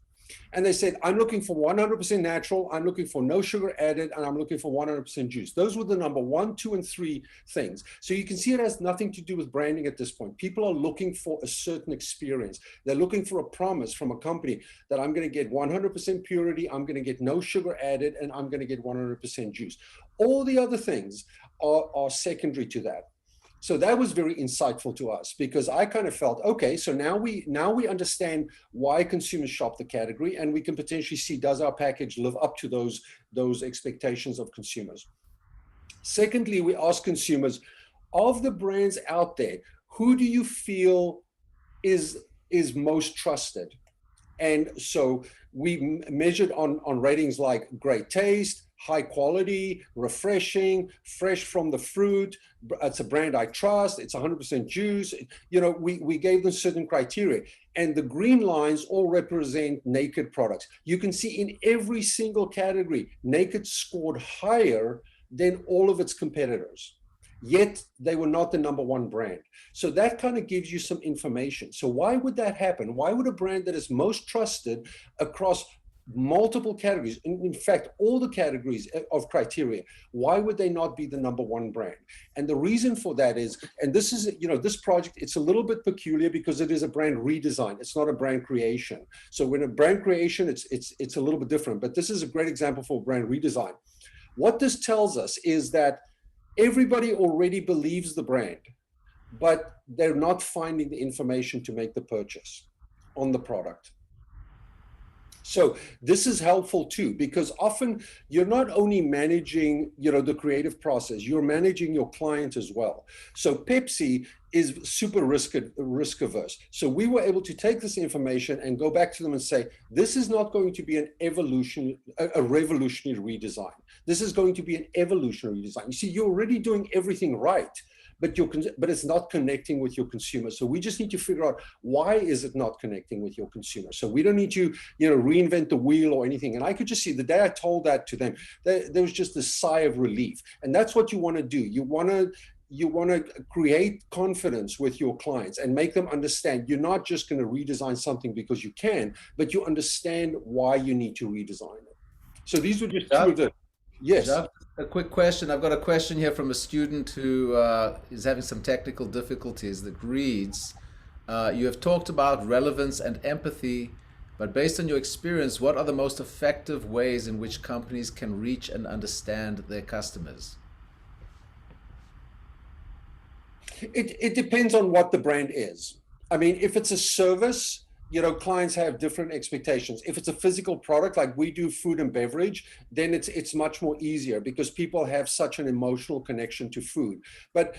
And they said, I'm looking for 100% natural, I'm looking for no sugar added, and I'm looking for 100% juice. Those were the number 1, 2, and 3 things. So you can see it has nothing to do with branding at this point. People are looking for a certain experience. They're looking for a promise from a company that I'm going to get 100% purity, I'm going to get no sugar added, and I'm going to get 100% juice. All the other things are secondary to that. So that was very insightful to us, because I kind of felt, okay, so now we understand why consumers shop the category, and we can potentially see, does our package live up to those expectations of consumers? Secondly, we ask consumers, of the brands out there, who do you feel is most trusted? And so we measured on ratings like great taste, high quality, refreshing, fresh from the fruit. It's a brand I trust. It's 100% juice. You know, we gave them certain criteria, and the green lines all represent Naked products. You can see in every single category, Naked scored higher than all of its competitors. Yet they were not the #1 brand. So that kind of gives you some information. So why would that happen? Why would a brand that is most trusted across multiple categories, in fact, all the categories of criteria, why would they not be the #1 brand? And the reason for that is, and this is, you know, this project, it's a little bit peculiar because it is a brand redesign. It's not a brand creation. So when a brand creation, it's a little bit different, but this is a great example for brand redesign. What this tells us is that everybody already believes the brand, but they're not finding the information to make the purchase on the product. So this is helpful too, because often you're not only managing, you know, the creative process, you're managing your client as well. So Pepsi is super risk averse. So we were able to take this information and go back to them and say, this is not going to be a revolutionary redesign. This is going to be an evolutionary design. You see, you're already doing everything right, but it's not connecting with your consumer. So we just need to figure out, why is it not connecting with your consumer? So we don't need to, you know, reinvent the wheel or anything. And I could just see the day I told that to them, there was just a sigh of relief. And that's what you want to do. You want to create confidence with your clients and make them understand you're not just going to redesign something because you can, but you understand why you need to redesign it. So these were just two of the, yes. Jacques, a quick question. I've got a question here from a student who is having some technical difficulties that reads, you have talked about relevance and empathy, but based on your experience, what are the most effective ways in which companies can reach and understand their customers? It depends on what the brand is. I mean, if it's a service, you know, clients have different expectations. If it's a physical product, like we do food and beverage, then it's much more easier because people have such an emotional connection to food. But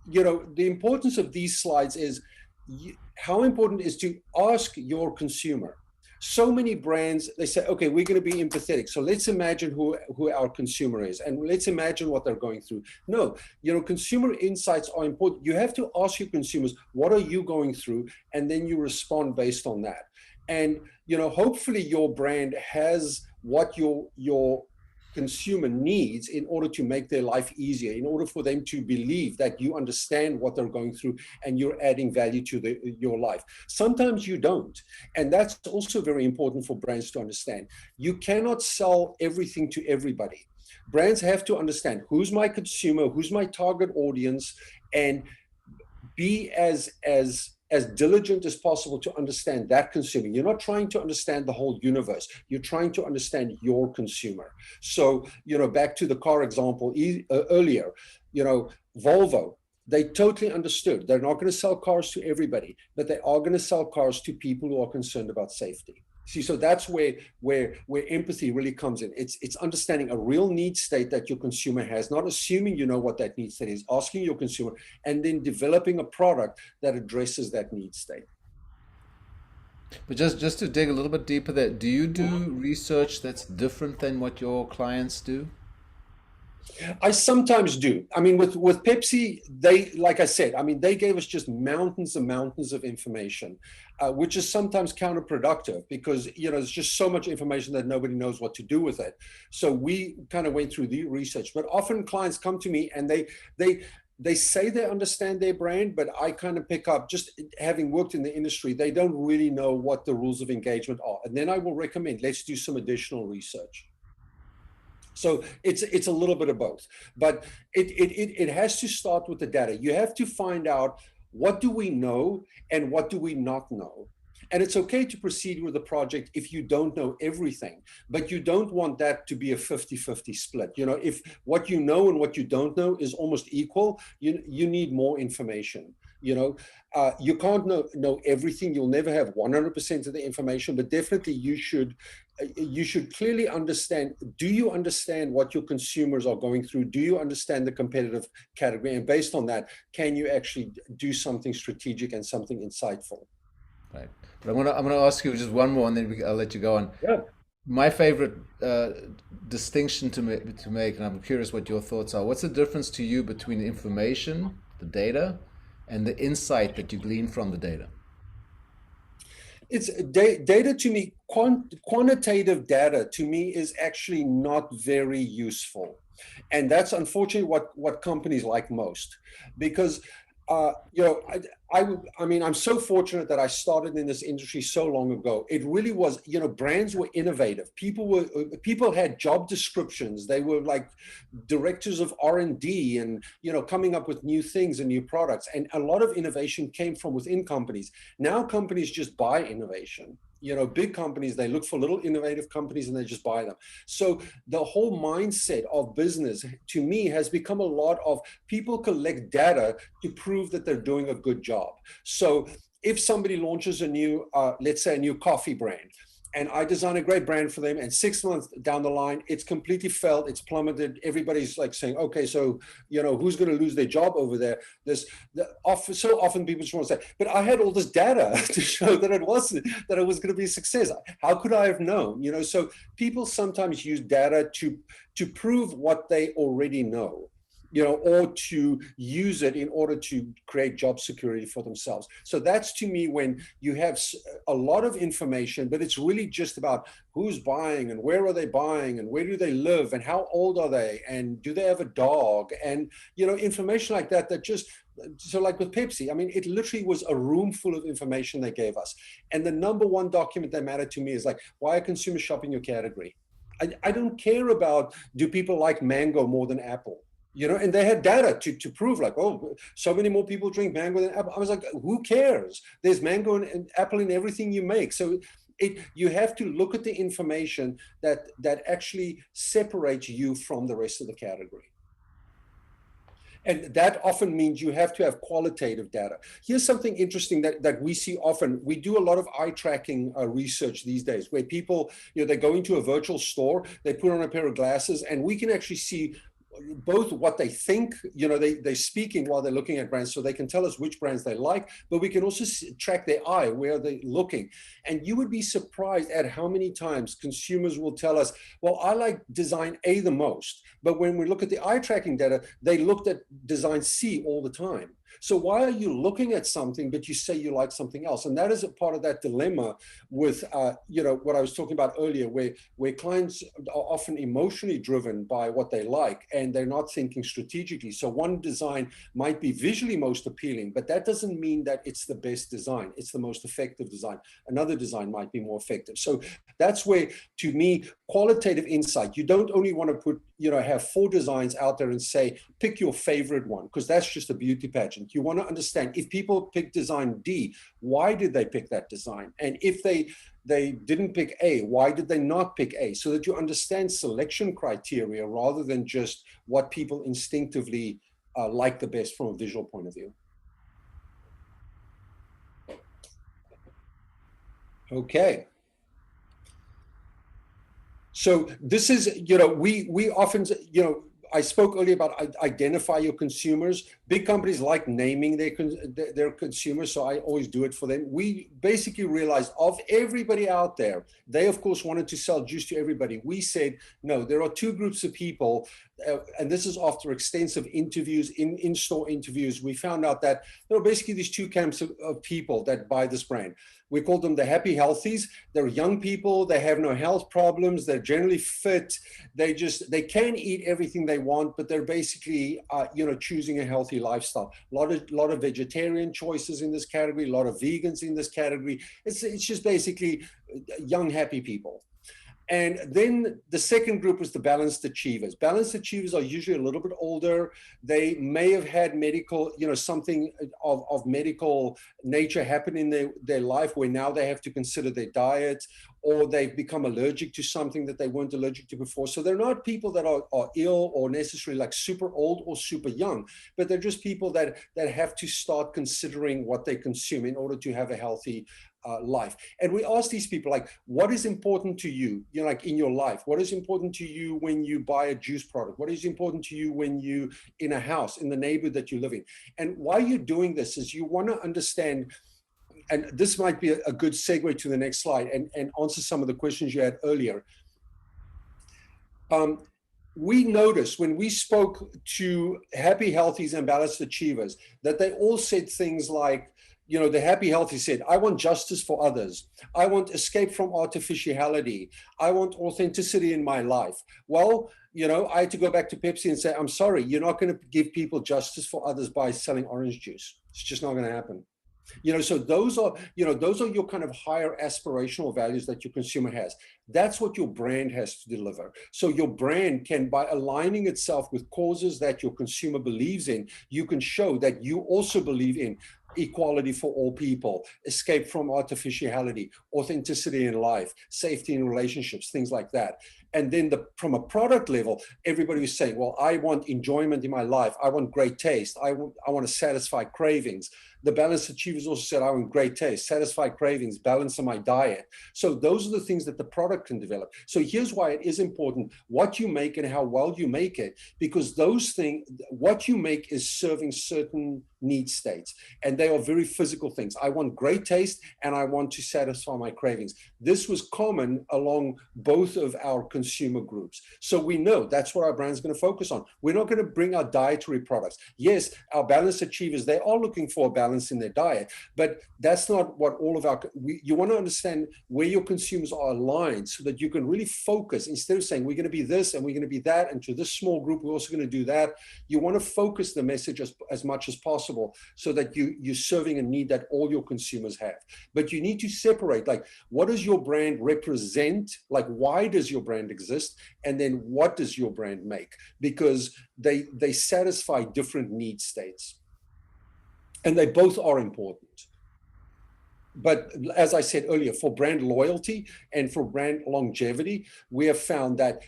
you know, the importance of these slides is how important it is to ask your consumer. So many brands, they say, okay, we're going to be empathetic. So let's imagine who our consumer is, and let's imagine what they're going through. No, you know, consumer insights are important. You have to ask your consumers, what are you going through? And then you respond based on that. And, you know, hopefully your brand has what your consumer needs in order to make their life easier, in order for them to believe that you understand what they're going through and you're adding value to your life. Sometimes you don't. And that's also very important for brands to understand. You cannot sell everything to everybody. Brands have to understand who's my consumer, who's my target audience, and be as diligent as possible to understand that consumer. You're not trying to understand the whole universe. You're trying to understand your consumer. So, you know, back to the car example earlier, you know, Volvo, they totally understood. They're not going to sell cars to everybody, but they are going to sell cars to people who are concerned about safety. See, so that's where empathy really comes in. It's understanding a real need state that your consumer has, not assuming you know what that need state is, asking your consumer, and then developing a product that addresses that need state. But just to dig a little bit deeper there, do you do research that's different than what your clients do? I sometimes do. I mean, with Pepsi, they, like I said, I mean, they gave us just mountains and mountains of information, which is sometimes counterproductive because, you know, there's just so much information that nobody knows what to do with it. So we kind of went through the research, but often clients come to me and they say they understand their brand, but I kind of pick up, just having worked in the industry, they don't really know what the rules of engagement are. And then I will recommend, let's do some additional research. So it's a little bit of both, but it has to start with the data. You have to find out, what do we know and what do we not know? And it's okay to proceed with the project if you don't know everything, but you don't want that to be a 50-50 split. You know, if what you know and what you don't know is almost equal, you need more information. You know, you can't know everything. You'll never have 100% of the information, but definitely you should clearly understand, do you understand what your consumers are going through? Do you understand the competitive category? And based on that, can you actually do something strategic and something insightful? Right. But I'm gonna ask you just one more, and then I'll let you go on. Yeah. My favorite distinction to make, and I'm curious what your thoughts are. What's the difference to you between the information, the data, and the insight that you glean from the data? It's data to me, quantitative data to me is actually not very useful. And that's unfortunately what companies like most, because you know, I mean, I'm so fortunate that I started in this industry so long ago. It really was, you know, brands were innovative. People had job descriptions. They were like directors of R&D and, you know, coming up with new things and new products. And a lot of innovation came from within companies. Now companies just buy innovation. You know, big companies, they look for little innovative companies and they just buy them. So the whole mindset of business to me has become a lot of people collect data to prove that they're doing a good job. So if somebody launches a new, let's say a new coffee brand, and I design a great brand for them, and 6 months down the line, it's completely failed, it's plummeted. Everybody's like saying, okay, so, you know, who's going to lose their job over there? So often people just want to say, but I had all this data to show that it was going to be a success. How could I have known? You know, so people sometimes use data to prove what they already know, you know, or to use it in order to create job security for themselves. So that's to me when you have a lot of information, but it's really just about who's buying and where are they buying and where do they live and how old are they and do they have a dog and, you know, information like that, that just, so like with Pepsi, I mean, it literally was a room full of information they gave us. And the number one document that mattered to me is like, why are consumers shopping your category? I don't care about, do people like mango more than apple? You know, and they had data to prove like, oh, so many more people drink mango than apple. I was like, who cares? There's mango and apple in everything you make. So you have to look at the information that actually separates you from the rest of the category. And that often means you have to have qualitative data. Here's something interesting that we see often. We do a lot of eye tracking research these days where people, you know, they go into a virtual store, they put on a pair of glasses, and we can actually see both what they think, you know, they're speaking while they're looking at brands, so they can tell us which brands they like, but we can also track their eye, where they're looking. And you would be surprised at how many times consumers will tell us, well, I like design A the most, but when we look at the eye tracking data, they looked at design C all the time. So why are you looking at something, but you say you like something else? And that is a part of that dilemma with, you know, what I was talking about earlier, where clients are often emotionally driven by what they like, and they're not thinking strategically. So one design might be visually most appealing, but that doesn't mean that it's the best design. It's the most effective design. Another design might be more effective. So that's where, to me, qualitative insight, you don't only want to put, you know, have 4 designs out there and say, pick your favorite one, because that's just a beauty pageant. You want to understand, if people pick design D, why did they pick that design? And if they didn't pick A, why did they not pick A? So that you understand selection criteria rather than just what people instinctively like the best from a visual point of view. Okay. So this is, you know, we often, you know, I spoke earlier about identify your consumers. Big companies like naming their consumers, so I always do it for them. We basically realized of everybody out there, they of course wanted to sell juice to everybody. We said, no, there are 2 groups of people, and this is after extensive interviews, in-store interviews. We found out that there are basically these 2 camps of people that buy this brand. We call them the happy healthies. They're young people, they have no health problems, they're generally fit, they can eat everything they want, but they're basically, you know, choosing a healthy lifestyle. A lot of vegetarian choices in this category, a lot of vegans in this category. It's just basically young, happy people. And then the second group is the balanced achievers. Balanced achievers are usually a little bit older. They may have had medical, you know, something of medical nature happen in their life where now they have to consider their diet, or they've become allergic to something that they weren't allergic to before. So they're not people that are ill or necessarily like super old or super young, but they're just people that have to start considering what they consume in order to have a healthy life. And we ask these people, like, what is important to you, you know, like in your life? What is important to you when you buy a juice product? What is important to you when you in a house, in the neighborhood that you live in? And why you're doing this is you want to understand and this might be a good segue to the next slide and answer some of the questions you had earlier. We noticed when we spoke to happy, healthies and balanced achievers that they all said things like, you know, the happy, healthy said, I want justice for others. I want escape from artificiality. I want authenticity in my life. Well, you know, I had to go back to Pepsi and say, I'm sorry, you're not going to give people justice for others by selling orange juice. It's just not going to happen. You know, so those are, you know, those are your kind of higher aspirational values that your consumer has. That's what your brand has to deliver. So your brand can, by aligning itself with causes that your consumer believes in, you can show that you also believe in equality for all people, escape from artificiality, authenticity in life, safety in relationships, things like that. And then from a product level, everybody was saying, well, I want enjoyment in my life. I want great taste. I want to satisfy cravings. The balanced achievers also said, I want great taste, satisfy cravings, balance in my diet. So those are the things that the product can develop. So here's why it is important what you make and how well you make it, because those things, what you make is serving certain need states, and they are very physical things. I want great taste and I want to satisfy my cravings. This was common along both of our consumer groups. So we know that's what our brand's going to focus on. We're not going to bring our dietary products. Yes, our balanced achievers, they are looking for a balance in their diet, but that's not what all of our, you want to understand where your consumers are aligned so that you can really focus instead of saying we're going to be this and we're going to be that, and to this small group we're also going to do that. You want to focus the message as much as possible so that you're serving a need that all your consumers have. But you need to separate, like, what does your brand represent? Like, why does your brand exist? And then what does your brand make? Because they satisfy different need states. And they both are important. But as I said earlier, for brand loyalty and for brand longevity, we have found that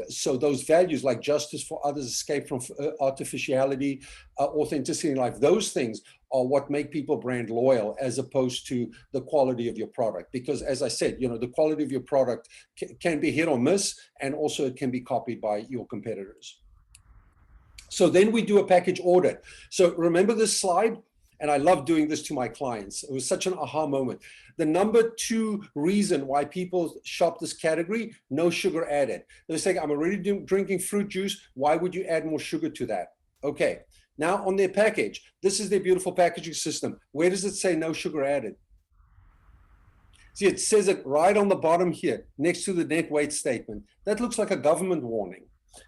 so those values like justice for others, escape from artificiality, authenticity in life, those things are what make people brand loyal as opposed to the quality of your product. Because as I said, you know, the quality of your product can be hit or miss, and also it can be copied by your competitors. So then we do a package audit. So remember this slide? And I love doing this to my clients. It was such an aha moment. The number 2 reason why people shop this category, no sugar added. They're saying, I'm already drinking fruit juice. Why would you add more sugar to that? Okay, now on their package, this is their beautiful packaging system. Where does it say no sugar added? See, it says it right on the bottom here, next to the net weight statement. That looks like a government warning.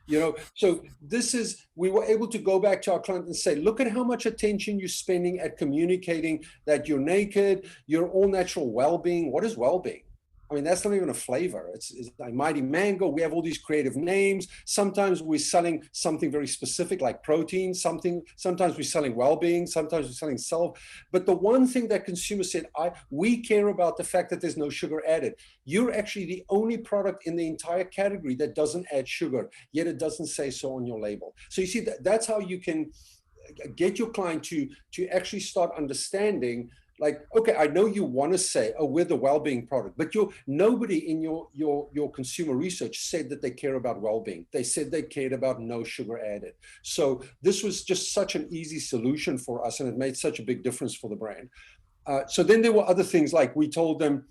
You know, so this is, we were able to go back to our client and say, look at how much attention you're spending at communicating that you're naked, you're all natural well-being. What is well-being? I mean, that's not even a flavor. It's like Mighty Mango. We have all these creative names. Sometimes we're selling something very specific like protein, sometimes we're selling well-being, sometimes we're selling self. But the one thing that consumers said, we care about the fact that there's no sugar added. You're actually the only product in the entire category that doesn't add sugar, yet it doesn't say so on your label. So you see, that's how you can get your client to actually start understanding, like, okay, I know you want to say, oh, we're the well-being product, but nobody in your consumer research said that they care about well-being. They said they cared about no sugar added. So this was just such an easy solution for us, and it made such a big difference for the brand. So then there were other things, like we told them,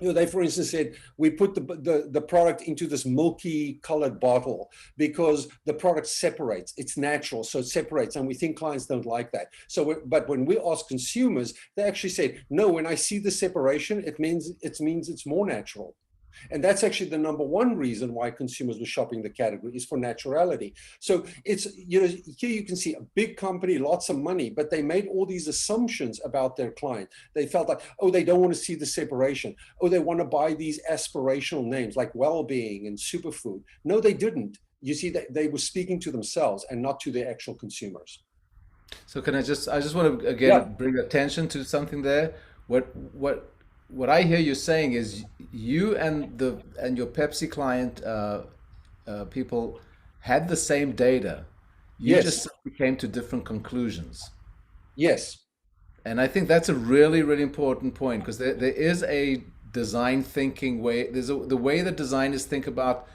you know, they, for instance, said, we put the product into this milky colored bottle because the product separates. It's natural, so it separates. And we think clients don't like that. So, but when we ask consumers, they actually say, no, when I see the separation, it means it's more natural. And that's actually the number 1 reason why consumers were shopping the category, is for naturality. So it's, you know, here you can see a big company, lots of money, but they made all these assumptions about their client. They felt like, oh, they don't want to see the separation. Oh, they want to buy these aspirational names like well-being and superfood. No, they didn't. You see, that they were speaking to themselves and not to their actual consumers. So I just want to again bring attention to something there. What I hear you saying is you and your Pepsi client people had the same data. You just simply came to different conclusions. Yes. And I think that's a really, really important point, because there is a design thinking way. The way that designers think about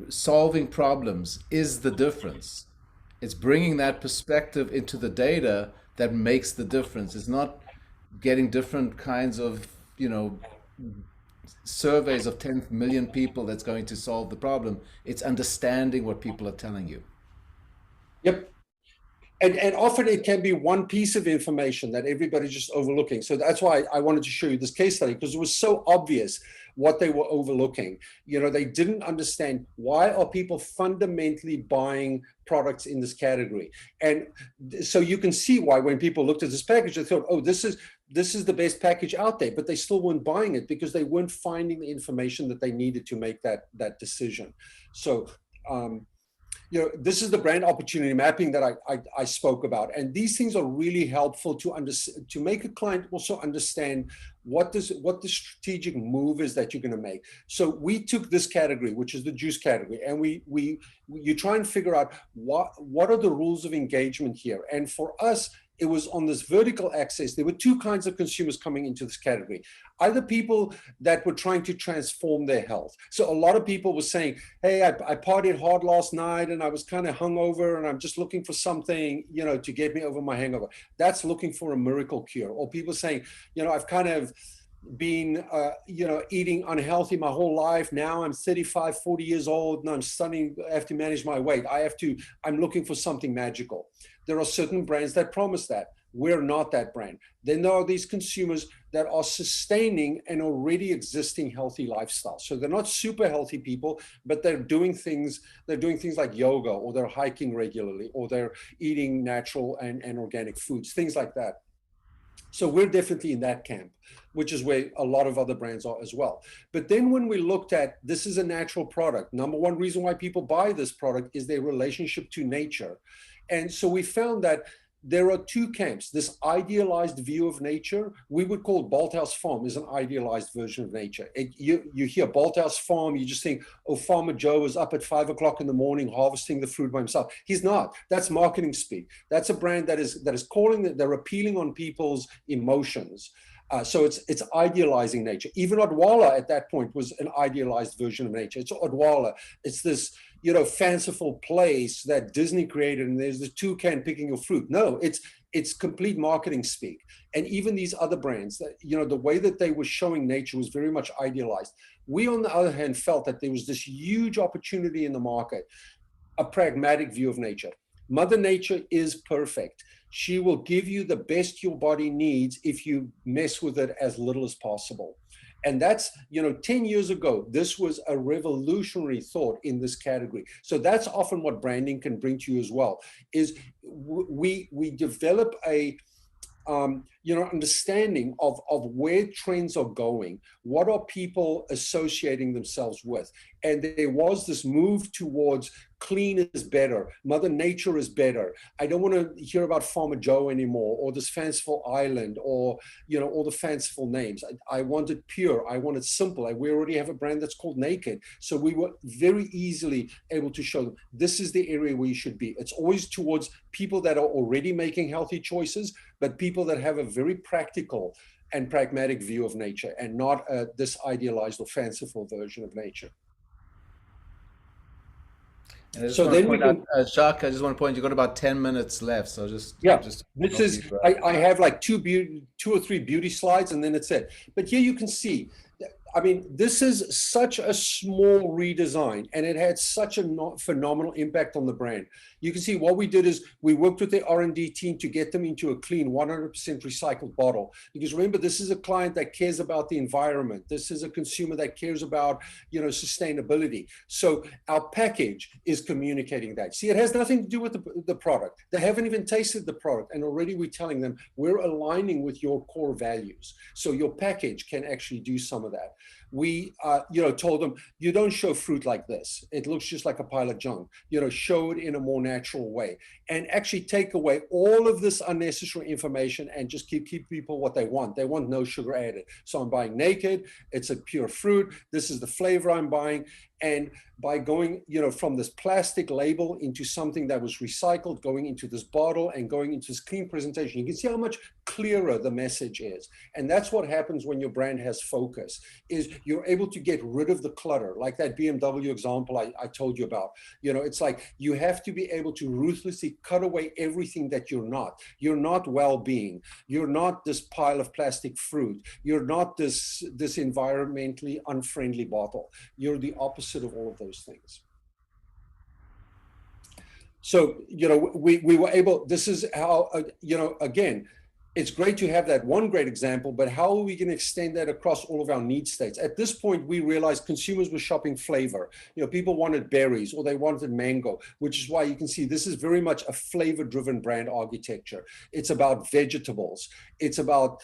solving problems is the difference. It's bringing that perspective into the data that makes the difference. It's not getting different kinds of, you know, surveys of 10 million people that's going to solve the problem. It's understanding what people are telling you. Yep. And often it can be one piece of information that everybody's just overlooking. So that's why I wanted to show you this case study, because it was so obvious what they were overlooking. You know, they didn't understand, why are people fundamentally buying products in this category? And so you can see why when people looked at this package, they thought, oh, this is the best package out there, but they still weren't buying it because they weren't finding the information that they needed to make that decision. So, you know, this is the brand opportunity mapping that I spoke about. And these things are really helpful to make a client also understand what the strategic move is that you're going to make. So we took this category, which is the juice category, and you try and figure out what are the rules of engagement here. And for us, it was on this vertical axis. There were two kinds of consumers coming into this category. Either people that were trying to transform their health. So a lot of people were saying, hey, I partied hard last night and I was kind of hungover and I'm just looking for something, you know, to get me over my hangover. That's looking for a miracle cure. Or people saying, you know, I've kind of been, you know, eating unhealthy my whole life. Now I'm 35, 40 years old and I have to manage my weight. I'm looking for something magical. There are certain brands that promise that. We're not that brand. Then there are these consumers that are sustaining an already existing healthy lifestyle. So they're not super healthy people, but they're doing things like yoga, or they're hiking regularly, or they're eating natural and organic foods, things like that. So we're definitely in that camp, which is where a lot of other brands are as well. But then when we looked at, this is a natural product. Number one reason why people buy this product is their relationship to nature. And so we found that there are two camps. This idealized view of nature, we would call Bolthouse Farm, is an idealized version of nature. You hear Bolthouse Farm, you just think, oh, Farmer Joe is up at 5 o'clock in the morning harvesting the fruit by himself. He's not. That's marketing speak. That's a brand that is they're appealing on people's emotions. So it's idealizing nature. Even Odwalla at that point was an idealized version of nature. It's Odwalla. It's this, you know, fanciful place that Disney created, and there's the toucan picking your fruit. No, it's complete marketing speak. And even these other brands, that, you know, the way that they were showing nature was very much idealized. We, on the other hand, felt that there was this huge opportunity in the market, a pragmatic view of nature. Mother Nature is perfect. She will give you the best your body needs if you mess with it as little as possible. And that's, you know, 10 years ago, this was a revolutionary thought in this category. So that's often what branding can bring to you as well, is we develop a, you know, understanding of where trends are going. What are people associating themselves with? And there was this move towards clean is better. Mother Nature is better. I don't want to hear about Farmer Joe anymore, or this fanciful island, or, you know, all the fanciful names. I want it pure. I want it simple. We already have a brand that's called Naked. So we were very easily able to show them, this is the area where you should be. It's always towards people that are already making healthy choices, but people that have a very practical and pragmatic view of nature, and not this idealized or fanciful version of nature. And I just want to point out, Jacques, I just want to point, you've got about 10 minutes left. So just this is, I have like two or three beauty slides, and then it's it. But here you can see, I mean, this is such a small redesign, and it had such a phenomenal impact on the brand. You can see what we did is we worked with the R&D team to get them into a clean 100% recycled bottle. Because remember, this is a client that cares about the environment. This is a consumer that cares about, you know, sustainability. So our package is communicating that. See, it has nothing to do with the product. They haven't even tasted the product, and already we're telling them we're aligning with your core values. So your package can actually do some of that. We, you know, told them, you don't show fruit like this. It looks just like a pile of junk. You know, show it in a more natural way, and actually take away all of this unnecessary information and just keep people what they want. They want no sugar added. So I'm buying Naked. It's a pure fruit. This is the flavor I'm buying. And by going, from this plastic label into something that was recycled, going into this bottle and going into this clean presentation, you can see how much clearer the message is. And that's what happens when your brand has focus, is you're able to get rid of the clutter, like that BMW example I told you about. It's like you have to be able to ruthlessly cut away everything that you're not. You're not well-being. You're not this pile of plastic fruit. You're not this environmentally unfriendly bottle. You're the opposite of all of those things. So, we were able, this is how, again, it's great to have that one great example, but how are we going to extend that across all of our need states? At this point, we realized consumers were shopping flavor. People wanted berries or they wanted mango, which is why you can see this is very much a flavor-driven brand architecture. It's about vegetables. It's about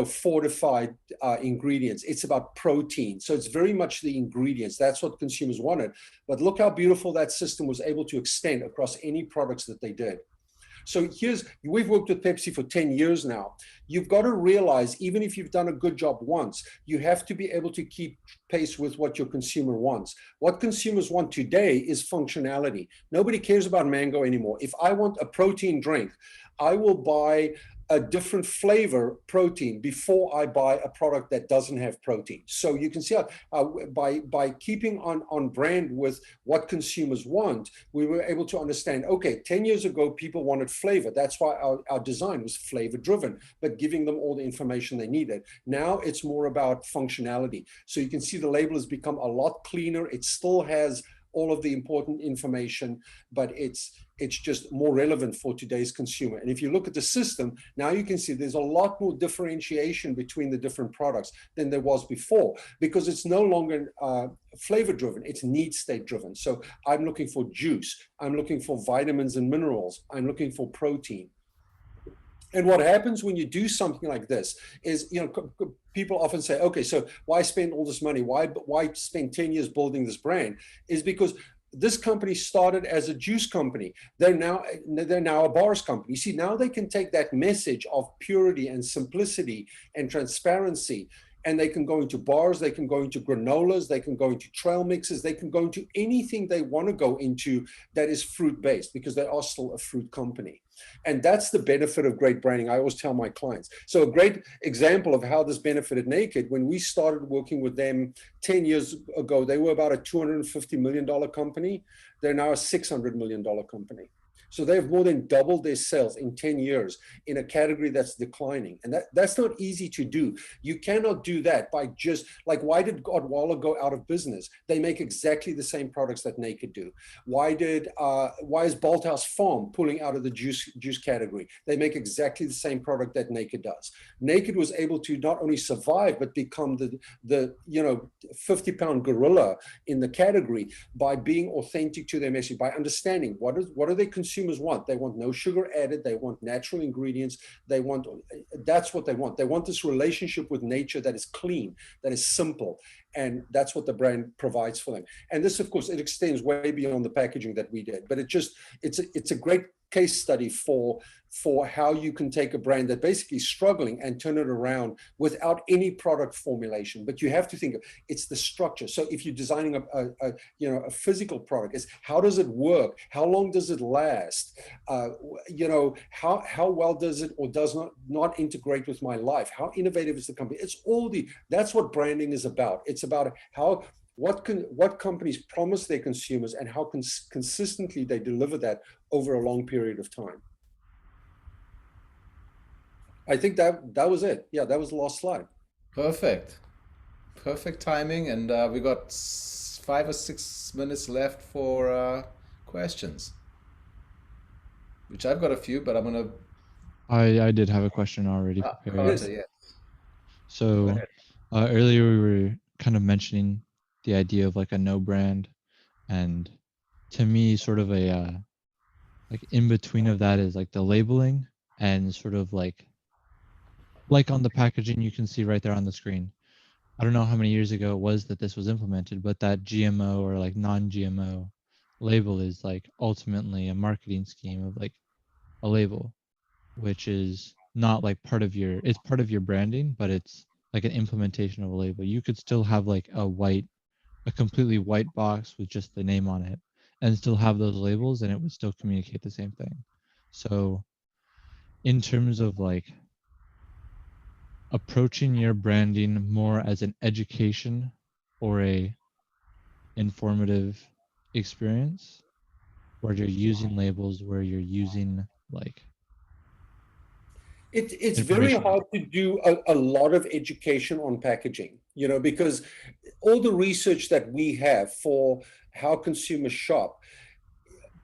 fortified ingredients. It's about protein. So it's very much the ingredients. That's what consumers wanted. But look how beautiful that system was able to extend across any products that they did. So we've worked with Pepsi for 10 years now. You've got to realize, even if you've done a good job once, you have to be able to keep pace with what your consumer wants. What consumers want today is functionality. Nobody cares about mango anymore. If I want a protein drink, I will buy a different flavor protein before I buy a product that doesn't have protein. So you can see how by keeping on brand with what consumers want, we were able to understand, okay, 10 years ago, people wanted flavor. That's why our design was flavor driven, but giving them all the information they needed. Now it's more about functionality. So you can see the label has become a lot cleaner. It still has all of the important information, but it's just more relevant for today's consumer. And if you look at the system, now you can see there's a lot more differentiation between the different products than there was before, because it's no longer flavor driven, it's need state driven. So I'm looking for juice, I'm looking for vitamins and minerals, I'm looking for protein. And what happens when you do something like this is, people often say, okay, so why spend all this money? Why spend 10 years building this brand? Is because this company started as a juice company. They're now a bars company. You see, now they can take that message of purity and simplicity and transparency, and they can go into bars, they can go into granolas, they can go into trail mixes, they can go into anything they want to go into that is fruit-based, because they are still a fruit company. And that's the benefit of great branding. I always tell my clients. So a great example of how this benefited Naked, when we started working with them 10 years ago, they were about a $250 million company. They're now a $600 million company. So they've more than doubled their sales in 10 years in a category that's declining. And that's not easy to do. You cannot do that by just, like, why did Godwalla go out of business? They make exactly the same products that Naked do. Why is Bolthouse Farm pulling out of the juice category? They make exactly the same product that Naked does. Naked was able to not only survive, but become the 50-pound gorilla in the category by being authentic to their message, by understanding what are they consuming want. They want no sugar added. They want natural ingredients. That's what they want. They want this relationship with nature that is clean, that is simple. And that's what the brand provides for them. And this, of course, it extends way beyond the packaging that we did, but it's a great case study for how you can take a brand that basically is struggling and turn it around without any product formulation. But you have to think of it's the structure. So if you're designing a physical product, it's how does it work? How long does it last? How well does it or does not integrate with my life? How innovative is the company? That's what branding is about. It's about what companies promise their consumers and how consistently they deliver that over a long period of time. I think that was it. Yeah, that was the last slide. Perfect timing, and we got 5 or 6 minutes left for questions, which I've got a few, but I'm gonna. I did have a question already prepared. Carter, yeah. So earlier we were kind of mentioning the idea of like a no brand, and to me sort of a like in between of that is like the labeling, and sort of like on the packaging you can see right there on the screen. I don't know how many years ago it was that this was implemented, but that GMO or like non-GMO label is like ultimately a marketing scheme of like a label, which is not like it's part of your branding, but it's like an implementation of a label. You could still have like a white a completely white box with just the name on it and still have those labels and it would still communicate the same thing. So in terms of like approaching your branding more as an education or a informative experience where you're using labels, where you're using like It's very information. hard to do a lot of education on packaging, you know, because all the research that we have for how consumers shop,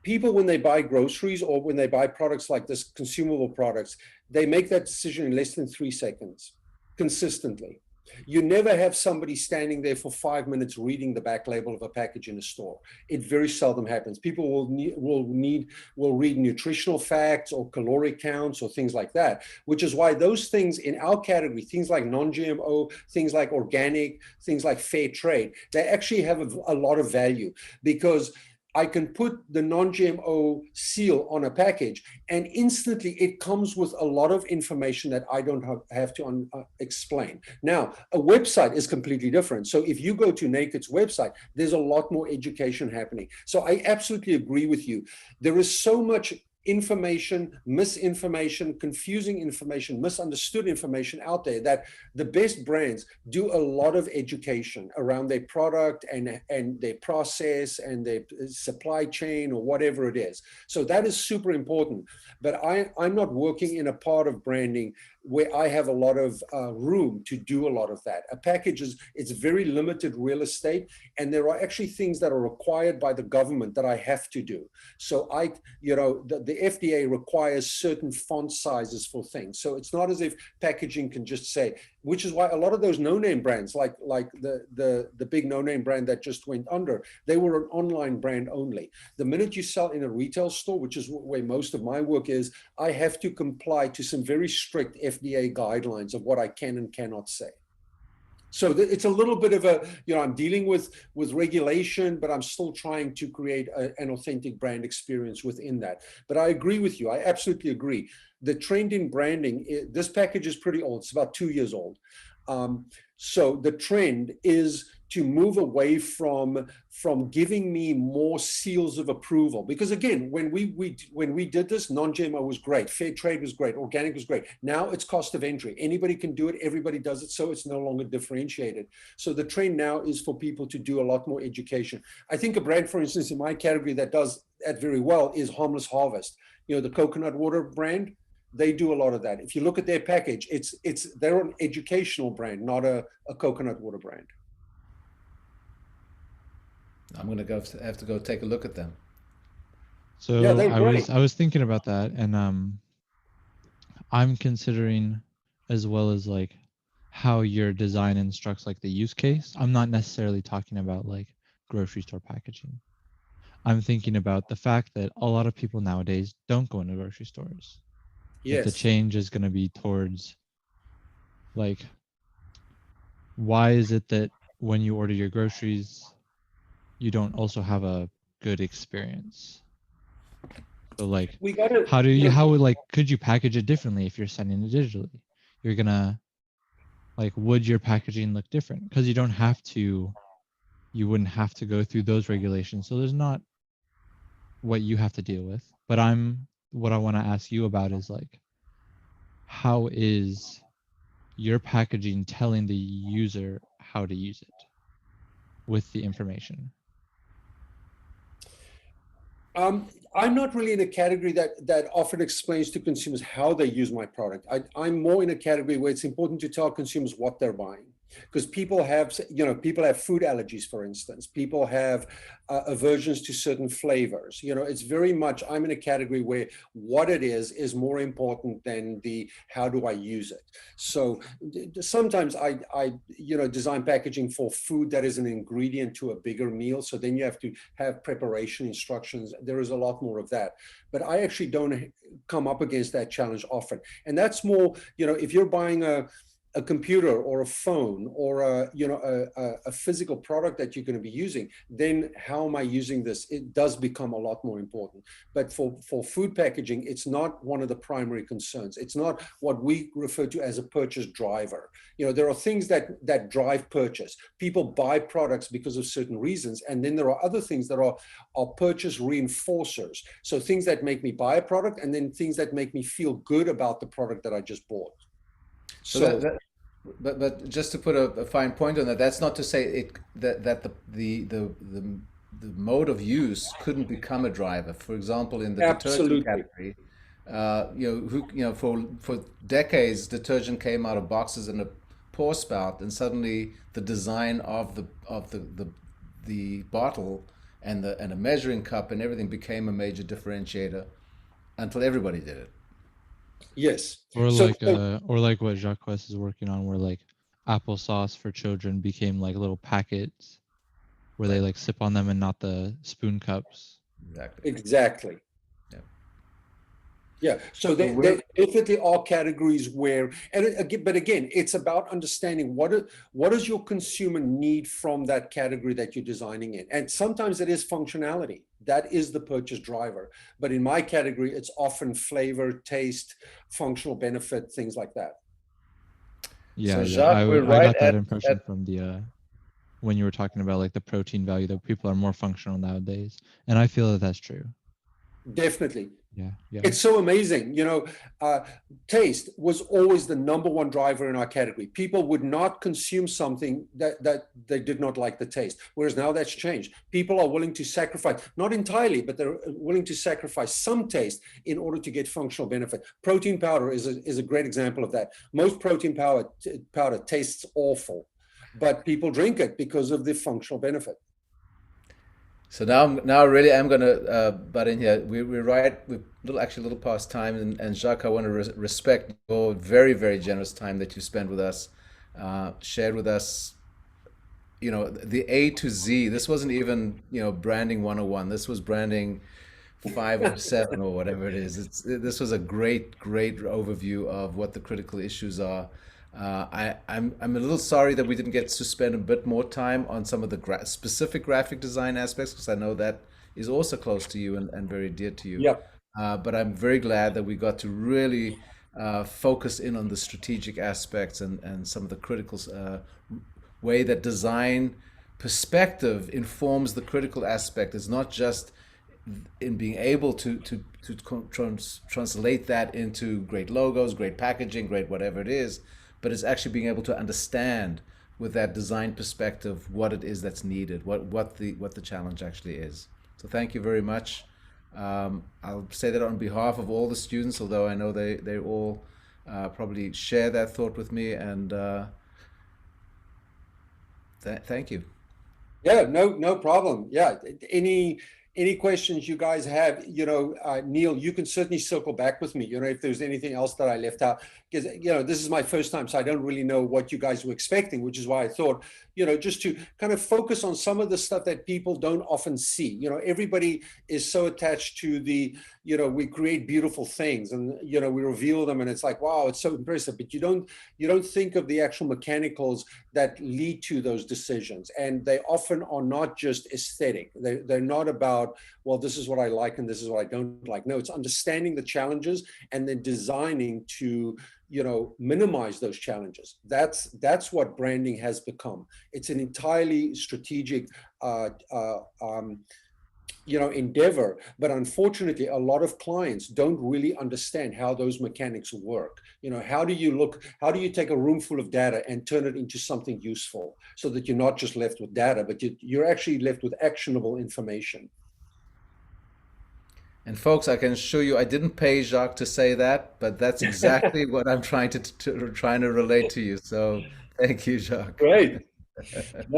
people, when they buy groceries or when they buy products like this, consumable products, they make that decision in less than 3 seconds consistently. You never have somebody standing there for 5 minutes reading the back label of a package in a store. It very seldom happens. People will read nutritional facts or caloric counts or things like that, which is why those things in our category, things like non-GMO, things like organic, things like fair trade, they actually have a lot of value, because I can put the non-GMO seal on a package and instantly it comes with a lot of information that I don't have to explain. Now, a website is completely different. So if you go to Naked's website, there's a lot more education happening. So I absolutely agree with you. There is so much information, misinformation, confusing information, misunderstood information out there that the best brands do a lot of education around their product and their process and their supply chain or whatever it is. So that is super important. But I'm not working in a part of branding where I have a lot of room to do a lot of that. A package it's very limited real estate, and there are actually things that are required by the government that I have to do. So the FDA requires certain font sizes for things. So it's not as if packaging can just say, which is why a lot of those no-name brands, like the big no-name brand that just went under, they were an online brand only. The minute you sell in a retail store, which is where most of my work is, I have to comply to some very strict FDA guidelines of what I can and cannot say. So it's a little bit of a, I'm dealing with regulation, but I'm still trying to create an authentic brand experience within that. But I agree with you. I absolutely agree. The trend in branding, this package is pretty old. It's about 2 years old. So the trend is to move away from giving me more seals of approval. Because again, when we did this, non-GMO was great, fair trade was great, organic was great. Now it's cost of entry. Anybody can do it, everybody does it, so it's no longer differentiated. So the trend now is for people to do a lot more education. I think a brand, for instance, in my category that does that very well is Harmless Harvest. The coconut water brand. They do a lot of that. If you look at their package, they're an educational brand, not a coconut water brand. I'm gonna have to go take a look at them. So yeah, they're great. I was thinking about that, and I'm considering, as well as like how your design instructs like the use case. I'm not necessarily talking about like grocery store packaging. I'm thinking about the fact that a lot of people nowadays don't go into grocery stores. Yes. If the change is going to be towards like, why is it that when you order your groceries, you don't also have a good experience? So like, could you package it differently if you're sending it digitally? You're gonna, like, would your packaging look different? Because you wouldn't have to go through those regulations. So there's not what you have to deal with. But what I want to ask you about is like, how is your packaging telling the user how to use it with the information? I'm not really in a category that often explains to consumers how they use my product. I'm more in a category where it's important to tell consumers what they're buying. Because people have food allergies, for instance. People have aversions to certain flavors. It's very much, I'm in a category where what it is more important than the how do I use it. So sometimes I design packaging for food that is an ingredient to a bigger meal. So then you have to have preparation instructions. There is a lot more of that. But I actually don't come up against that challenge often. And that's more, if you're buying a a computer or a phone or a physical product that you're going to be using, then how am I using this? It does become a lot more important. But for food packaging, it's not one of the primary concerns. It's not what we refer to as a purchase driver. There are things that drive purchase. People buy products because of certain reasons, and then there are other things that are purchase reinforcers. So things that make me buy a product, and then things that make me feel good about the product that I just bought. So but just to put a fine point on that, that's not to say that the mode of use couldn't become a driver. For example, in the detergent absolutely. category, for decades, detergent came out of boxes and a pour spout, and suddenly the design of the bottle and a measuring cup and everything became a major differentiator until everybody did it. Yes. Or So, like or like what Jacques is working on, where like applesauce for children became like little packets where they Right. like sip on them and not the spoon cups. Exactly. exactly. Yeah. Yeah, so So there definitely are categories where, but again, it's about understanding what does your consumer need from that category that you're designing in, and sometimes it is functionality. That is the purchase driver. But in my category, it's often flavor, taste, functional benefit, things like that. Yeah, so yeah. Jacques, we're I right got that at impression from the when you were talking about like the protein value, that people are more functional nowadays, and I feel that that's true. Definitely. Yeah, yeah. It's so amazing. Taste was always the number one driver in our category. People would not consume something that they did not like the taste. Whereas now that's changed. People are willing to sacrifice, not entirely, but they're willing to sacrifice some taste in order to get functional benefit. Protein powder is a great example of that. Most protein powder tastes awful, but people drink it because of the functional benefit. So now I really am gonna butt in here. We're right. We're actually a little past time, and Jacques, I want to respect your very very generous time that you spent with us, shared with us. The A to Z. This wasn't even branding 101. This was branding 507 or whatever it is. This was a great overview of what the critical issues are. I'm a little sorry that we didn't get to spend a bit more time on some of the specific graphic design aspects, because I know that is also close to you and very dear to you. Yeah. But I'm very glad that we got to really focus in on the strategic aspects and some of the critical way that design perspective informs the critical aspect. It's not just in being able to translate that into great logos, great packaging, great whatever it is, but it's actually being able to understand with that design perspective what it is that's needed, what the challenge actually is. So thank you very much. I'll say that on behalf of all the students, although I know they all probably share that thought with me, and thank you. Yeah, no problem. Yeah, any questions you guys have, Neil, you can certainly circle back with me, if there's anything else that I left out, because, this is my first time, so I don't really know what you guys were expecting, which is why I thought, just to kind of focus on some of the stuff that people don't often see. Everybody is so attached to we create beautiful things and, we reveal them and it's like, wow, it's so impressive, but you don't think of the actual mechanicals that lead to those decisions. And they often are not just aesthetic. They're not about, well, this is what I like and this is what I don't like. No, it's understanding the challenges and then designing to minimize those challenges. That's what branding has become. It's an entirely strategic endeavor, but unfortunately a lot of clients don't really understand how those mechanics work. How do you take a room full of data and turn it into something useful, so that you're not just left with data, but you're actually left with actionable information. And folks, I can assure you, I didn't pay Jacques to say that, but that's exactly what I'm trying to relate to you. So thank you, Jacques. Great.